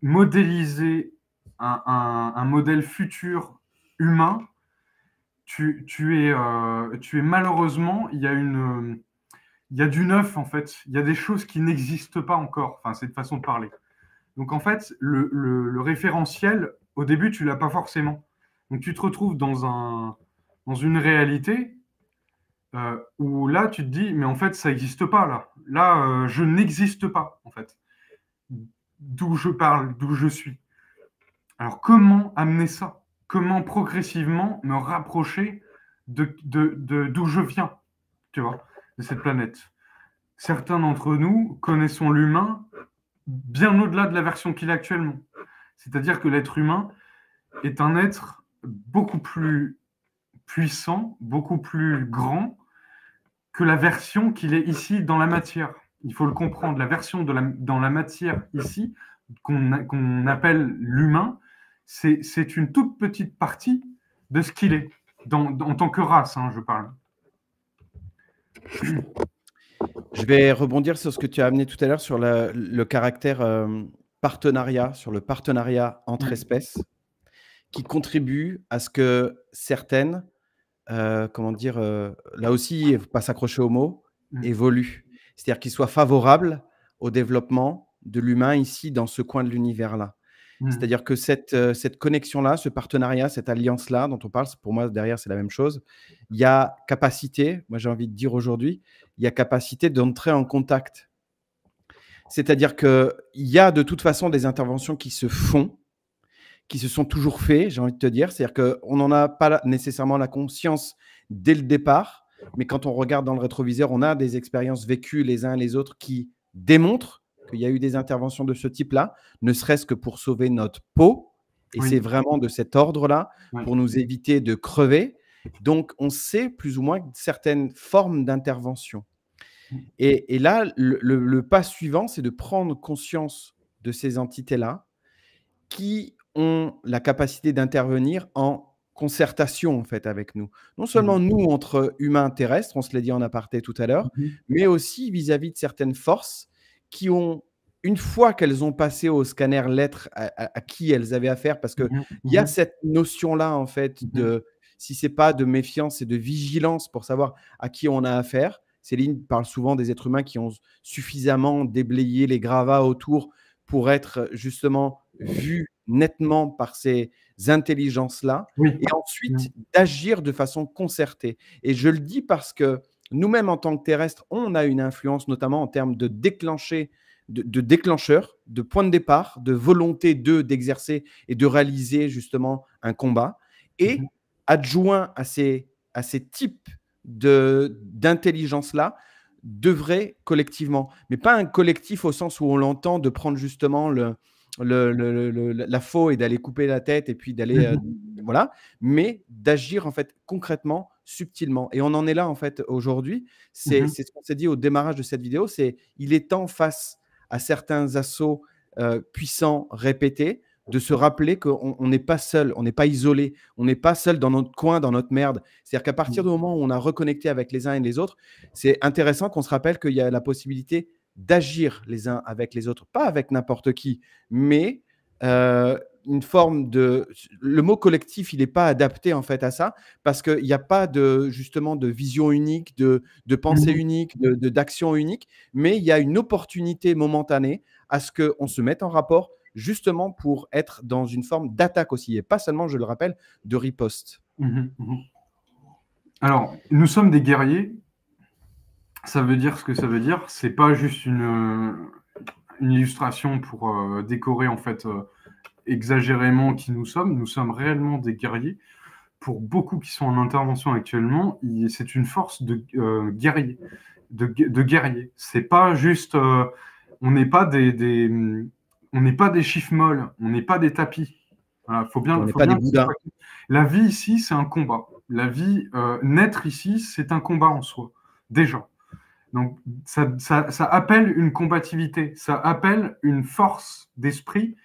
modéliser un modèle futur humain, tu es malheureusement, il y a du neuf en fait, il y a des choses qui n'existent pas encore, enfin, c'est une façon de parler. Donc en fait, le référentiel, au début, tu l'as pas forcément. Donc tu te retrouves dans une réalité où là, tu te dis, mais en fait, ça n'existe pas là. Là, je n'existe pas en fait. D'où je parle, d'où je suis. Alors comment amener ça? Comment progressivement me rapprocher d'où je viens, tu vois, de cette planète? Certains d'entre nous connaissons l'humain bien au-delà de la version qu'il est actuellement. C'est-à-dire que l'être humain est un être beaucoup plus puissant, beaucoup plus grand que la version qu'il est ici dans la matière. Il faut le comprendre. La version dans la matière ici, qu'on appelle l'humain, c'est une toute petite partie de ce qu'il est, en tant que race, hein, je parle. Je vais rebondir sur ce que tu as amené tout à l'heure sur le caractère partenariat, sur le partenariat entre espèces, qui contribue à ce que certaines, comment dire, là aussi, il ne faut pas s'accrocher aux mots, évoluent. C'est-à-dire qu'ils soient favorables au développement de l'humain ici, dans ce coin de l'univers-là. C'est-à-dire que cette connexion-là, ce partenariat, cette alliance-là dont on parle, pour moi, derrière, c'est la même chose. Il y a capacité, moi j'ai envie de dire aujourd'hui, il y a capacité d'entrer en contact. C'est-à-dire qu'il y a de toute façon des interventions qui se font, qui se sont toujours faites, j'ai envie de te dire. C'est-à-dire qu'on n'en a pas nécessairement la conscience dès le départ, mais quand on regarde dans le rétroviseur, on a des expériences vécues les uns et les autres qui démontrent qu'il y a eu des interventions de ce type-là, ne serait-ce que pour sauver notre peau. Et c'est vraiment de cet ordre-là, pour nous éviter de crever. Donc, on sait plus ou moins certaines formes d'intervention. Et là, le pas suivant, c'est de prendre conscience de ces entités-là qui ont la capacité d'intervenir en concertation en fait avec nous. Non seulement nous, entre humains terrestres, on se l'a dit en aparté tout à l'heure, mais aussi vis-à-vis de certaines forces qui ont, une fois qu'elles ont passé au scanner l'être à qui elles avaient affaire, parce qu'il y a cette notion-là en fait de, si ce n'est pas de méfiance, c'est de vigilance pour savoir à qui on a affaire. Céline parle souvent des êtres humains qui ont suffisamment déblayé les gravats autour pour être justement vus nettement par ces intelligences-là, et ensuite d'agir de façon concertée. Et je le dis parce que nous-mêmes, en tant que terrestres, on a une influence, notamment en termes de déclencheurs, de point de départ, de volonté d'exercer et de réaliser justement un combat, et adjoint à ces types d'intelligence-là, devrait collectivement, mais pas un collectif au sens où on l'entend, de prendre justement la faux et d'aller couper la tête et puis d'aller voilà, mais d'agir en fait concrètement, subtilement. Et on en est là en fait aujourd'hui. C'est ce qu'on s'est dit au démarrage de cette vidéo, c'est il est temps, face à certains assauts puissants répétés, de se rappeler qu'on n'est pas seul, on n'est pas isolé, on n'est pas seul dans notre coin, dans notre merde. C'est-à-dire qu'à partir du moment où on a reconnecté avec les uns et les autres, c'est intéressant qu'on se rappelle qu'il y a la possibilité d'agir les uns avec les autres, pas avec n'importe qui, mais une forme de… Le mot collectif, il n'est pas adapté en fait à ça, parce qu'il n'y a pas justement de vision unique, de pensée unique, d'action unique, mais il y a une opportunité momentanée à ce qu'on se mette en rapport, justement pour être dans une forme d'attaque aussi, et pas seulement, je le rappelle, de riposte. Alors, nous sommes des guerriers. Ça veut dire ce que ça veut dire. C'est pas juste une illustration pour décorer en fait exagérément qui nous sommes. Nous sommes réellement des guerriers. Pour beaucoup qui sont en intervention actuellement, c'est une force de guerriers, de guerriers. C'est pas juste, on n'est pas on n'est pas des chiffres molles, on n'est pas des tapis. Voilà, on n'est pas des boudins. La vie ici, c'est un combat. La vie, naître ici, c'est un combat en soi, déjà. Donc, ça appelle une combativité, ça appelle une force d'esprit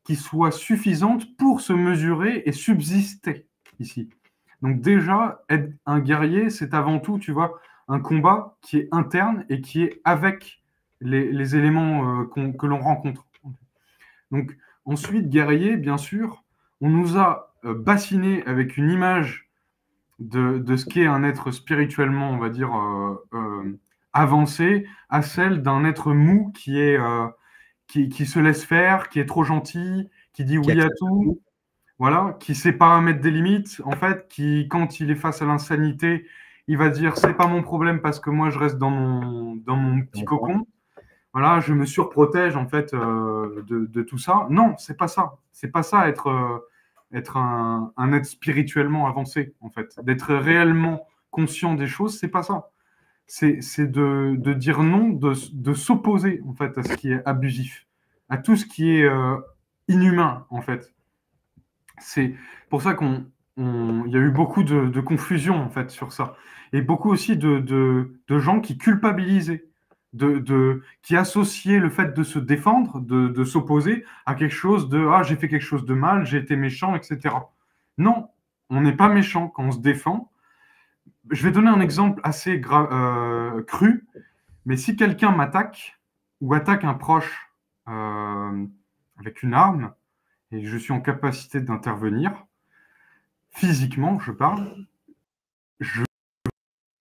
qui soit suffisante pour se mesurer et subsister ici. Donc déjà, être un guerrier, c'est avant tout, tu vois, un combat qui est interne et qui est avec les éléments que l'on rencontre. Donc, ensuite, guerrier, bien sûr, on nous a bassiné avec une image de ce qu'est un être spirituellement, on va dire, avancé, à celle d'un être mou qui se laisse faire, qui est trop gentil, qui dit Qui oui à accepte tout, tout. voilà, qui sait pas mettre des limites, en fait, qui, quand il est face à l'insanité, il va dire c'est pas mon problème parce que moi je reste dans mon petit cocon. Voilà, je me surprotège en fait de tout ça. Non, c'est pas ça. C'est pas ça être un être spirituellement avancé en fait. D'être réellement conscient des choses, c'est pas ça. C'est de dire non, de s'opposer en fait à ce qui est abusif, à tout ce qui est inhumain en fait. C'est pour ça il y a eu beaucoup de confusion en fait sur ça. Et beaucoup aussi de gens qui culpabilisaient, qui associaient le fait de se défendre, de s'opposer à quelque chose de ah, j'ai fait quelque chose de mal, j'ai été méchant, etc. Non, on n'est pas méchant quand on se défend. Je vais donner un exemple assez cru, mais si quelqu'un m'attaque ou attaque un proche avec une arme, et je suis en capacité d'intervenir, physiquement, je parle, je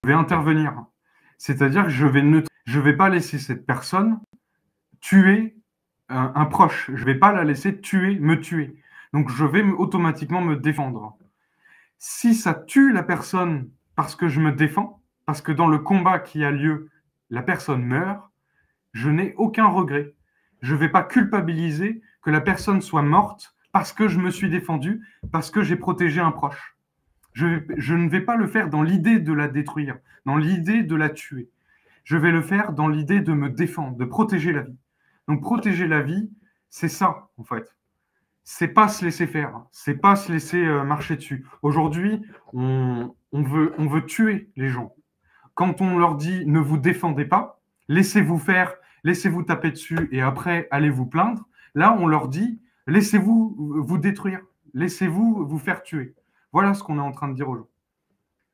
vais intervenir. C'est-à-dire que je vais pas laisser cette personne tuer un proche. Je vais pas la laisser me tuer. Donc, je vais automatiquement me défendre. Si ça tue la personne parce que je me défends, parce que dans le combat qui a lieu, la personne meurt, je n'ai aucun regret. Je ne vais pas culpabiliser que la personne soit morte parce que je me suis défendu, parce que j'ai protégé un proche. Je ne vais pas le faire dans l'idée de la détruire, dans l'idée de la tuer. Je vais le faire dans l'idée de me défendre, de protéger la vie. Donc protéger la vie, c'est ça, en fait. C'est pas se laisser faire, c'est pas se laisser marcher dessus. Aujourd'hui, on veut tuer les gens. Quand on leur dit ne vous défendez pas, laissez-vous faire, laissez-vous taper dessus et après allez vous plaindre, là on leur dit laissez-vous vous détruire, laissez-vous vous faire tuer. Voilà ce qu'on est en train de dire aux gens.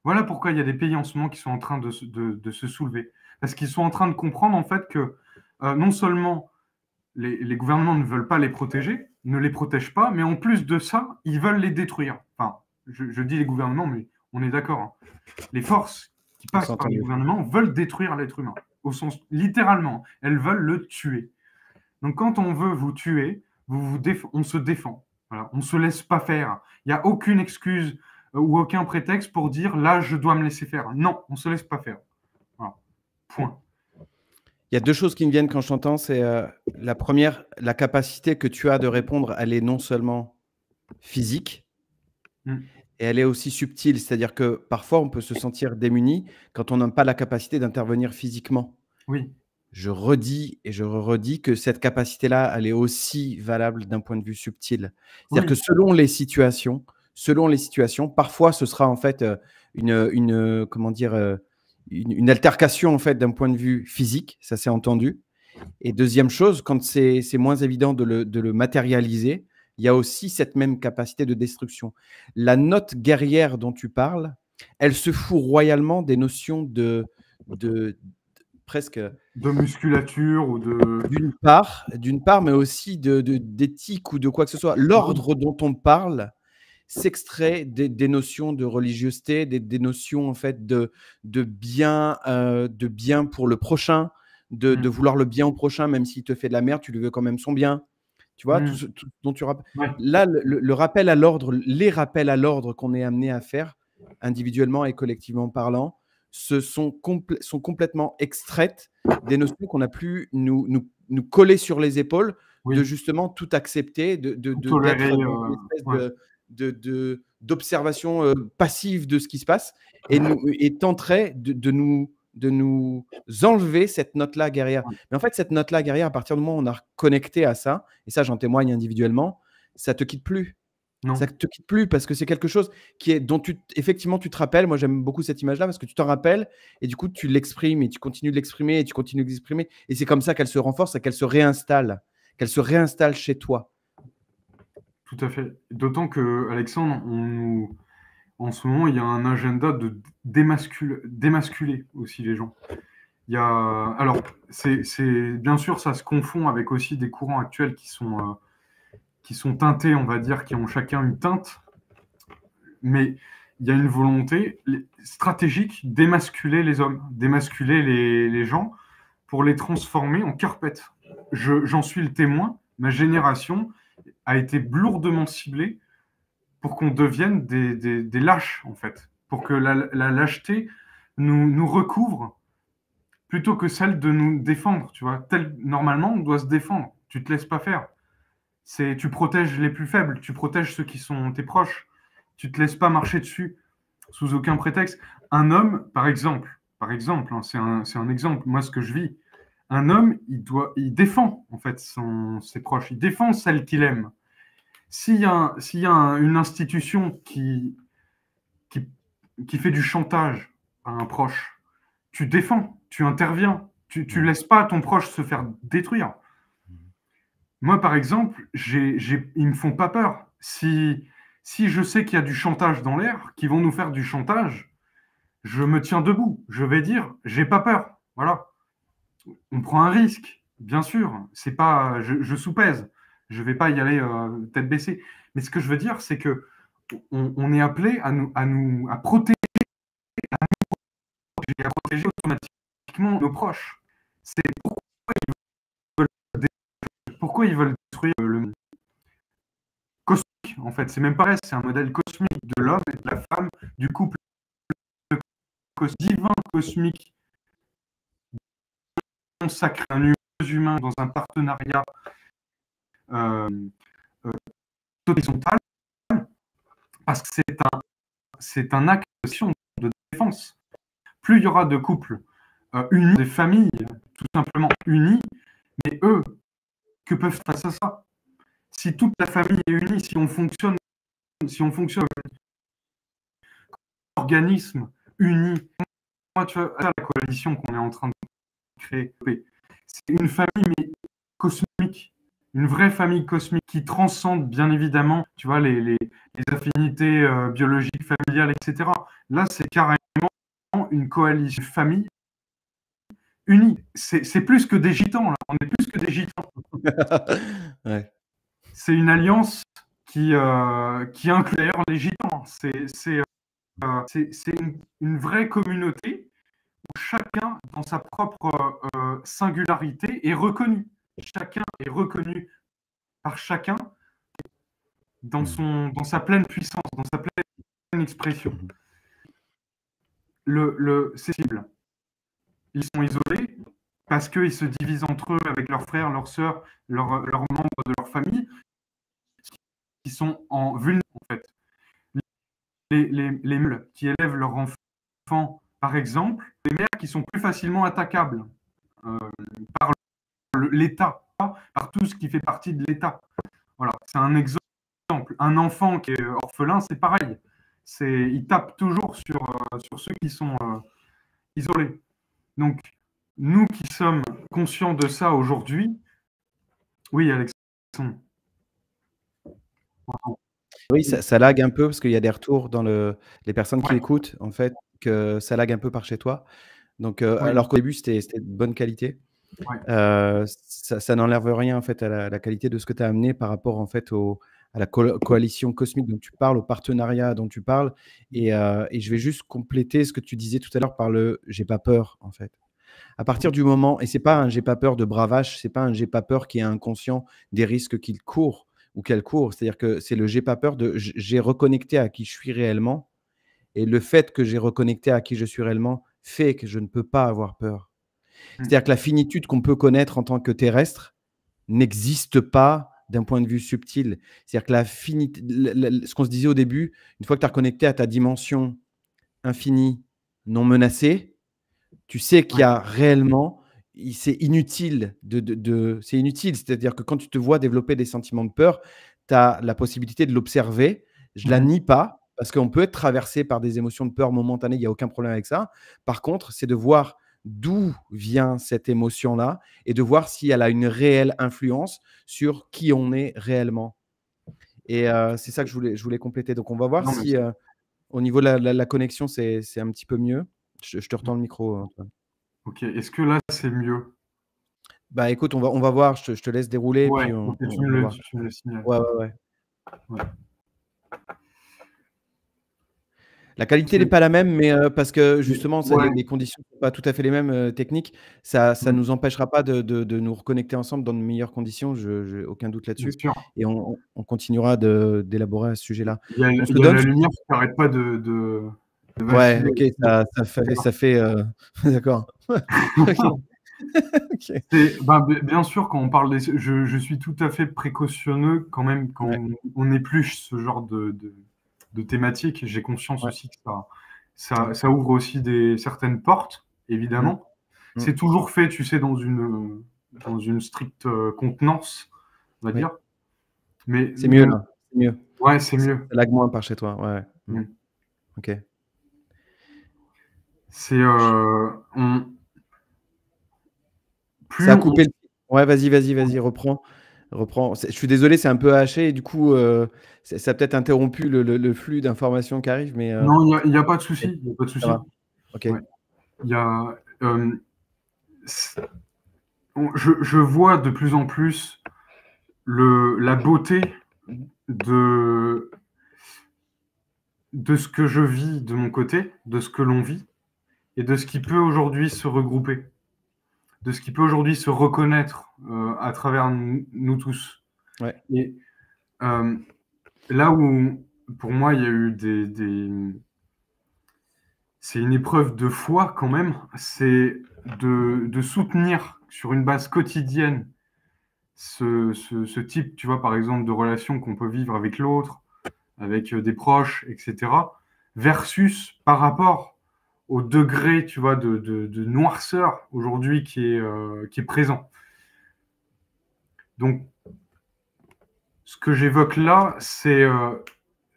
Voilà pourquoi il y a des pays en ce moment qui sont en train de se soulever. Parce qu'ils sont en train de comprendre en fait que non seulement les gouvernements ne veulent pas les protéger, ne les protègent pas, mais en plus de ça, ils veulent les détruire. Enfin, je dis les gouvernements, mais on est d'accord. Hein. Les forces qui passent par les gouvernements veulent détruire l'être humain, au sens littéralement. Elles veulent le tuer. Donc quand on veut vous tuer, on se défend. Voilà. On ne se laisse pas faire. Il n'y a aucune excuse ou aucun prétexte pour dire là, je dois me laisser faire. Non, on ne se laisse pas faire. Voilà. Point. Il y a deux choses qui me viennent quand je t'entends. C'est la première, la capacité que tu as de répondre, elle est non seulement physique, et elle est aussi subtile. C'est-à-dire que parfois, on peut se sentir démuni quand on n'a pas la capacité d'intervenir physiquement. Oui. Je redis et je redis que cette capacité-là, elle est aussi valable d'un point de vue subtil. C'est-à-dire que selon les situations, parfois ce sera en fait comment dire, une altercation en fait d'un point de vue physique, ça c'est entendu. Et deuxième chose, quand c'est moins évident de le matérialiser, il y a aussi cette même capacité de destruction. La note guerrière dont tu parles, elle se fout royalement des notions de presque de musculature ou de d'une part, mais aussi d'éthique ou de quoi que ce soit. L'ordre dont on parle s'extrait des notions de religiosité, des notions en fait de bien pour le prochain, de vouloir le bien au prochain, même s'il te fait de la merde, tu lui veux quand même son bien. Tu vois, tout dont tu rappelles. Ouais. Là, le rappel à l'ordre, les rappels à l'ordre qu'on est amené à faire, individuellement et collectivement parlant, sont complètement extraites des notions qu'on a pu nous coller sur les épaules, de justement tout accepter, d'être dans une espèce d'observation passive de ce qui se passe et tenterait de nous enlever cette note-là guerrière. Mais en fait, cette note-là guerrière, à partir du moment où on a connecté à ça, et ça j'en témoigne individuellement, ça ne te quitte plus. Non. Ça ne te quitte plus parce que c'est quelque chose dont effectivement tu te rappelles. Moi, j'aime beaucoup cette image-là parce que tu t'en rappelles et du coup, tu l'exprimes et tu continues de l'exprimer et tu continues de l'exprimer. Et c'est comme ça qu'elle se renforce et qu'elle se réinstalle chez toi. Tout à fait. D'autant que, Alexandre, en ce moment, il y a un agenda de démasculer aussi les gens. Alors, bien sûr, ça se confond avec aussi des courants actuels qui sont qui sont teintés, on va dire, qui ont chacun une teinte, mais il y a une volonté stratégique d'émasculer les hommes, d'émasculer les gens pour les transformer en carpettes. J'en suis le témoin. Ma génération a été lourdement ciblée pour qu'on devienne des lâches, en fait, pour que la lâcheté nous recouvre plutôt que celle de nous défendre, tu vois. Normalement, on doit se défendre. Tu te laisses pas faire. Tu protèges les plus faibles, tu protèges ceux qui sont tes proches. Tu te laisses pas marcher dessus sous aucun prétexte. Un homme, par exemple, hein, c'est un exemple, moi, ce que je vis. Un homme, il défend, en fait, ses proches. Il défend celle qu'il aime. S'il y a une institution qui fait du chantage à un proche, tu défends, tu interviens, tu laisses pas ton proche se faire détruire. Moi, par exemple, ils me font pas peur. Si je sais qu'il y a du chantage dans l'air, qu'ils vont nous faire du chantage, je me tiens debout. Je vais dire, j'ai pas peur. Voilà. On prend un risque, bien sûr. C'est pas, je soupèse. Je vais pas y aller tête baissée. Mais ce que je veux dire, c'est que on est appelé à protéger, à protéger automatiquement nos proches. C'est pourquoi ils veulent détruire le monde cosmique, en fait. C'est même pareil, c'est un modèle cosmique de l'homme et de la femme, du couple divin cosmique consacré à un humain dans un partenariat horizontal, parce que c'est un acte de défense. Plus il y aura de couples unis, des familles tout simplement unies, mais eux, que peuvent face à ça? Si toute la famille est unie, si on fonctionne organisme uni, moi, tu vois, la coalition qu'on est en train de créer, c'est une famille mais cosmique, une vraie famille cosmique qui transcende bien évidemment, tu vois, les affinités biologiques, familiales, etc. Là, c'est carrément une coalition famille unie. C'est plus que des gitans, là. On est plus que des gitans. Ouais. C'est une alliance qui inclut d'ailleurs les gitans. C'est une vraie communauté où chacun, dans sa propre singularité, est reconnu. Chacun est reconnu par chacun dans sa pleine puissance, dans sa pleine expression. C'est cible. Ils sont isolés parce qu'ils se divisent entre eux avec leurs frères, leurs sœurs, leurs membres de leur famille, qui sont en vulnérabilité, en fait. Les meules qui élèvent leurs enfants, par exemple, les mères qui sont plus facilement attaquables par l'État, par tout ce qui fait partie de l'État. Voilà, c'est un exemple. Un enfant qui est orphelin, c'est pareil. Il tape toujours sur ceux qui sont isolés. Donc, nous qui sommes conscients de ça aujourd'hui, oui, Alexandre. Oui, ça lag un peu parce qu'il y a des retours dans les personnes qui Ouais. écoutent, en fait, que ça lag un peu par chez toi. Donc, Oui. alors qu'au début, c'était de bonne qualité. Ouais. Ça n'enlève rien, en fait, à la qualité de ce que tu as amené par rapport, en fait, à la coalition cosmique dont tu parles, au partenariat dont tu parles. Et je vais juste compléter ce que tu disais tout à l'heure par le « j'ai pas peur », en fait. À partir du moment, et c'est pas un j'ai pas peur de bravache, c'est pas un j'ai pas peur qui est inconscient des risques qu'il court ou qu'elle court. C'est-à-dire que c'est le j'ai pas peur de j'ai reconnecté à qui je suis réellement. Et le fait que j'ai reconnecté à qui je suis réellement fait que je ne peux pas avoir peur. C'est-à-dire que la finitude qu'on peut connaître en tant que terrestre n'existe pas d'un point de vue subtil. C'est-à-dire que ce qu'on se disait au début, une fois que tu as reconnecté à ta dimension infinie, non menacée, tu sais qu'il y a réellement, c'est inutile c'est inutile. C'est-à-dire que quand tu te vois développer des sentiments de peur, tu as la possibilité de l'observer. Je la nie pas, parce qu'on peut être traversé par des émotions de peur momentanées, il n'y a aucun problème avec ça. Par contre, c'est de voir d'où vient cette émotion-là et de voir si elle a une réelle influence sur qui on est réellement. Et c'est ça que je voulais compléter. Donc, on va voir si au niveau de la connexion, c'est un petit peu mieux. Je te retends le micro, Antoine. Ok, est-ce que là, c'est mieux? Bah écoute, on va voir, je te laisse dérouler, Ouais, puis ok, on va voir. tu me le signales. Ouais, ouais, ouais. Ouais. La qualité n'est C'est- pas la même, mais parce que justement, Ouais, les conditions ne sont pas tout à fait les mêmes techniques, ça ne mm, nous empêchera pas de nous reconnecter ensemble dans de meilleures conditions, je n'ai aucun doute bien là-dessus. sûr. Et on continuera d'élaborer à ce sujet-là. On se Il y a donne. la lumière qui n'arrête pas de Ouais, vaciller ok, aussi. ça fait d'accord. Ok. Ok. Ben, bien sûr, quand on parle je suis tout à fait précautionneux quand même quand Ouais, on épluche ce genre de thématique. J'ai conscience ouais, aussi que ouais. ça ouvre aussi certaines portes, Mmh, évidemment. mmh. C'est toujours fait, tu sais, dans une stricte contenance, on va Oui, dire. Mais c'est mieux là, c'est mieux. ouais, c'est Ça mieux. lag moins par chez toi, ouais, ouais. Mmh. Mm. OK. C'est Ça plus a on, coupé le ouais, vas-y, reprends. Je suis désolé, c'est un peu haché et du coup, ça a peut-être interrompu le flux d'informations qui arrivent, mais non, il y a pas de OK, souci, il y a pas de ça souci. va. OK. Ouais. Il y a, je vois de plus en plus la beauté de, de ce que je vis de mon côté, de ce que l'on vit, et de ce qui peut aujourd'hui se regrouper, de ce qui peut aujourd'hui se reconnaître à travers nous tous. Ouais. Et euh, là où, pour moi, il y a eu c'est une épreuve de foi quand même, c'est de soutenir sur une base quotidienne ce type, tu vois, par exemple, de relation qu'on peut vivre avec l'autre, avec des proches, etc., versus par rapport au degré, tu vois, de noirceur aujourd'hui qui est présent. Donc, ce que j'évoque là, c'est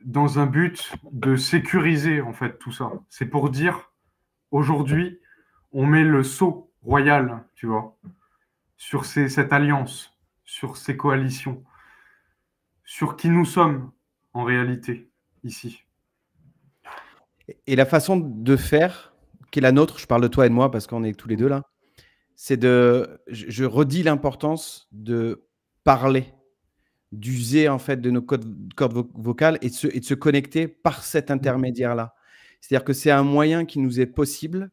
dans un but de sécuriser, en fait, tout ça. C'est pour dire, aujourd'hui, on met le sceau royal, tu vois, sur cette alliance, sur ces coalitions, sur qui nous sommes en réalité ici. Et la façon de faire qui est la nôtre, je parle de toi et de moi parce qu'on est tous les 2 là, c'est je redis l'importance de parler, d'user en fait de nos cordes vocales et de se connecter par cet intermédiaire-là. C'est-à-dire que c'est un moyen qui nous est possible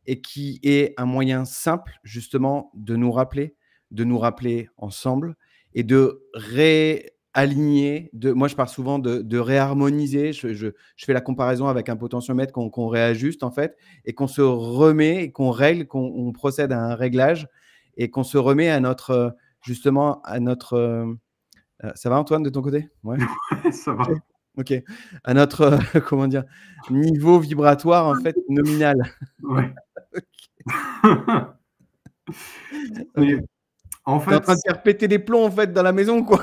et qui est un moyen simple justement de nous rappeler ensemble et de réaligner. Moi, je parle souvent de réharmoniser. Je fais la comparaison avec un potentiomètre qu'on réajuste en fait et qu'on se remet, et qu'on règle, qu'on procède à un réglage et qu'on se remet à notre justement à notre. Ça va Antoine de ton côté? Ouais. Ça Ok. va. Ok. À notre comment dire niveau vibratoire en fait nominal. Ouais. Ok. Et en Tu es en fait, train de faire péter des plombs, en fait, dans la maison, quoi.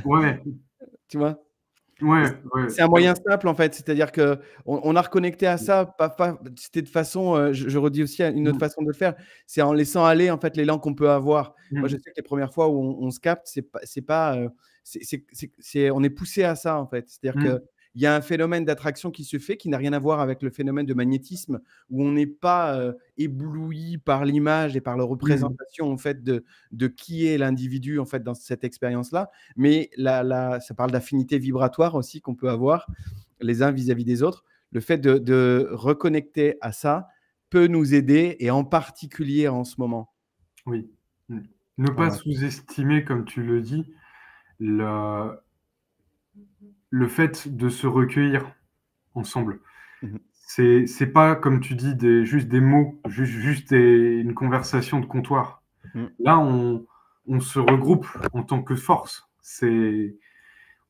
ouais, Tu vois? Et ouais, ouais. c'est un moyen simple, en fait. C'est-à-dire qu'on a reconnecté à ça, pas c'était de façon, je redis aussi une autre Mmh, façon de le faire, c'est en laissant aller, en fait, l'élan qu'on peut avoir. Moi, je mmh, sais que les premières fois où on se capte, c'est pas, on est poussé à ça, en fait. C'est-à-dire mmh, qu'il y a un phénomène d'attraction qui se fait, qui n'a rien à voir avec le phénomène de magnétisme, où on n'est pas, ébloui par l'image et par la mmh. représentation, en fait, de qui est l'individu, en fait, dans cette expérience-là. Mais ça parle d'affinité vibratoire aussi qu'on peut avoir les uns vis-à-vis des autres. Le fait de reconnecter à ça peut nous aider et en particulier en ce moment. Oui. Mmh. Ne pas Voilà. sous-estimer, comme tu le dis, la le fait de se recueillir ensemble. Mmh. C'est pas, comme tu dis, juste des mots, une conversation de comptoir. Mmh. Là, on se regroupe en tant que force. C'est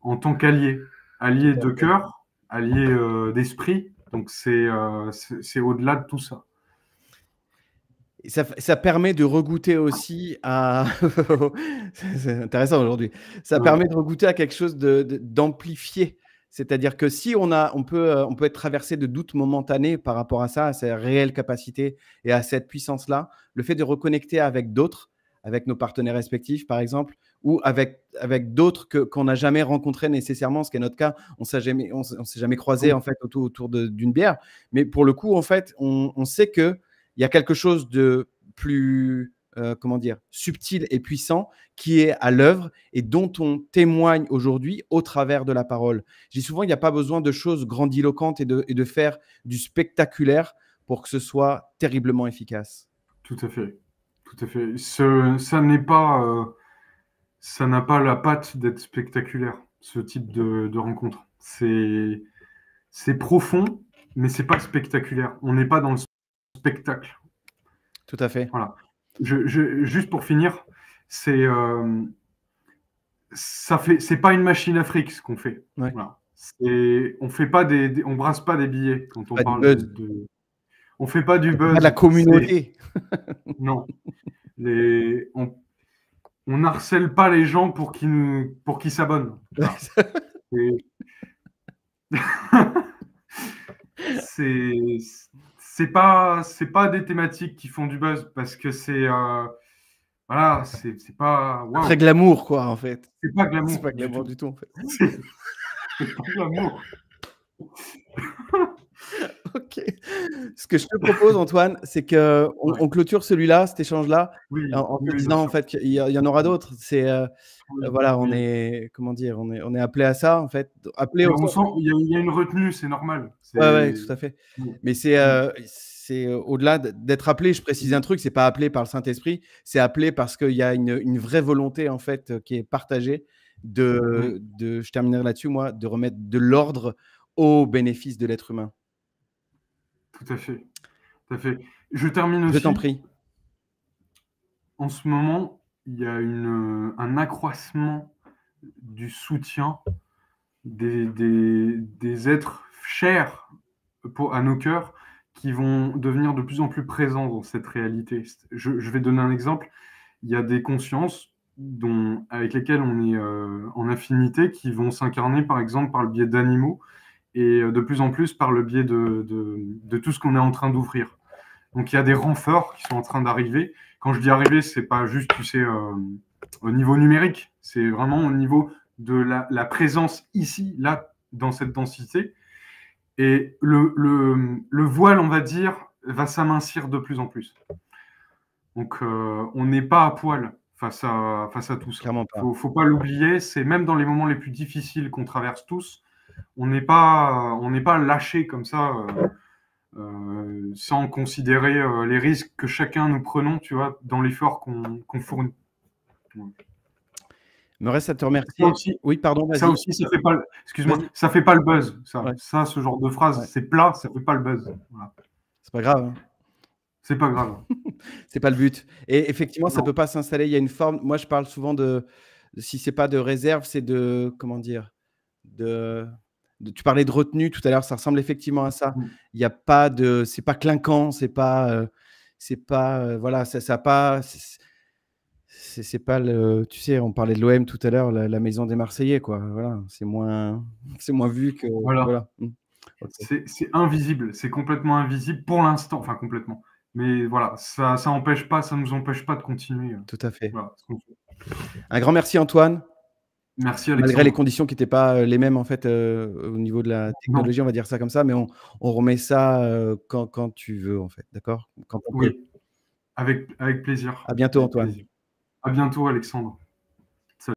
en tant qu'alliés, alliés Tout à de fait. cœur, alliés d'esprit. Donc c'est au-delà de tout ça. Et ça permet de regoûter aussi à c'est intéressant aujourd'hui. Ça Ouais. permet de regoûter à quelque chose d'amplifié. C'est-à-dire que si on peut être traversé de doutes momentanés par rapport à ça, à ces réelles capacités et à cette puissance-là, le fait de reconnecter avec d'autres, avec nos partenaires respectifs par exemple, ou avec d'autres qu'on n'a jamais rencontrés nécessairement, ce qui est notre cas. On s'est jamais croisés Oui. en fait autour d'une bière, mais pour le coup en fait, on sait que il y a quelque chose de plus, comment dire, subtil et puissant qui est à l'œuvre et dont on témoigne aujourd'hui au travers de la parole. Je dis souvent, il n'y a pas besoin de choses grandiloquentes et de faire du spectaculaire pour que ce soit terriblement efficace. Tout à fait. Tout à fait. Ça n'a pas la patte d'être spectaculaire, ce type de rencontre. C'est profond, mais c'est pas spectaculaire. On n'est pas dans le spectacle. Tout à fait. Voilà. Juste pour finir, c'est pas une machine à fric ce qu'on fait. Ouais. Voilà. On brasse pas des billets quand on parle de. On fait pas du buzz. Pas de la communauté. Non. On harcèle pas les gens pour qu'ils s'abonnent. Voilà. C'est pas des thématiques qui font du buzz parce que voilà, c'est pas wow. Très glamour, quoi, en fait. C'est pas glamour. C'est pas glamour du tout, en fait. C'est pas glamour. Ok. Ce que je te propose, Antoine, c'est qu'on clôture celui-là, cet échange-là, en te disant en fait qu'il y en aura d'autres. C'est voilà, on est, comment dire, on est appelé à ça, en fait. Il y a une retenue, c'est normal. Ouais, tout à fait. Mais c'est au-delà d'être appelé. Je précise un truc, c'est pas appelé par le Saint-Esprit, c'est appelé parce qu'il y a une vraie volonté en fait qui est partagée je terminerai là-dessus, moi, de remettre de l'ordre au bénéfice de l'être humain. Tout à fait. Tout à fait. Je termine aussi. Je t'en prie. En ce moment, il y a un accroissement du soutien des êtres chers à nos cœurs qui vont devenir de plus en plus présents dans cette réalité. Je vais donner un exemple. Il y a des consciences avec lesquelles on est en affinité qui vont s'incarner, par exemple, par le biais d'animaux et de plus en plus par le biais de tout ce qu'on est en train d'ouvrir. Donc, il y a des renforts qui sont en train d'arriver. Quand je dis arriver, c'est pas juste, tu sais, au niveau numérique. C'est vraiment au niveau de la présence ici, là, dans cette densité. Et le voile, on va dire, va s'amincir de plus en plus. Donc, on n'est pas à poil face à tout ça. Faut pas l'oublier. C'est même dans les moments les plus difficiles qu'on traverse tous, on n'est pas lâché comme ça, sans considérer les risques que chacun nous prenons, tu vois, dans l'effort qu'on fournit. Il me reste à te remercier. Oui, pardon, vas-y. Ça aussi, ça fait pas. Excuse-moi, ça fait pas le buzz. Ça, ce genre de phrase, c'est plat, ça fait pas le buzz. Voilà. C'est pas grave. Hein. C'est pas grave. C'est pas le but. Et effectivement, ça peut pas s'installer. Il y a une forme. Moi, je parle souvent si c'est pas de réserve, c'est de, comment dire, tu parlais de retenue tout à l'heure. Ça ressemble effectivement à ça. Il y a pas de, c'est pas clinquant, c'est pas, voilà, ça pas. C'est pas le, tu sais, on parlait de l'OM tout à l'heure, la maison des Marseillais, quoi. Voilà, c'est moins vu que. Voilà. Okay. C'est invisible, c'est complètement invisible pour l'instant, enfin complètement. Mais voilà, ça nous empêche pas de continuer. Tout à fait. Voilà, un grand merci, Antoine. Merci, Alexandre. Malgré les conditions qui n'étaient pas les mêmes en fait au niveau de la technologie, on va dire ça comme ça, mais on remet ça quand tu veux en fait, d'accord? Oui, avec plaisir. À bientôt, Antoine. À bientôt, Alexandre.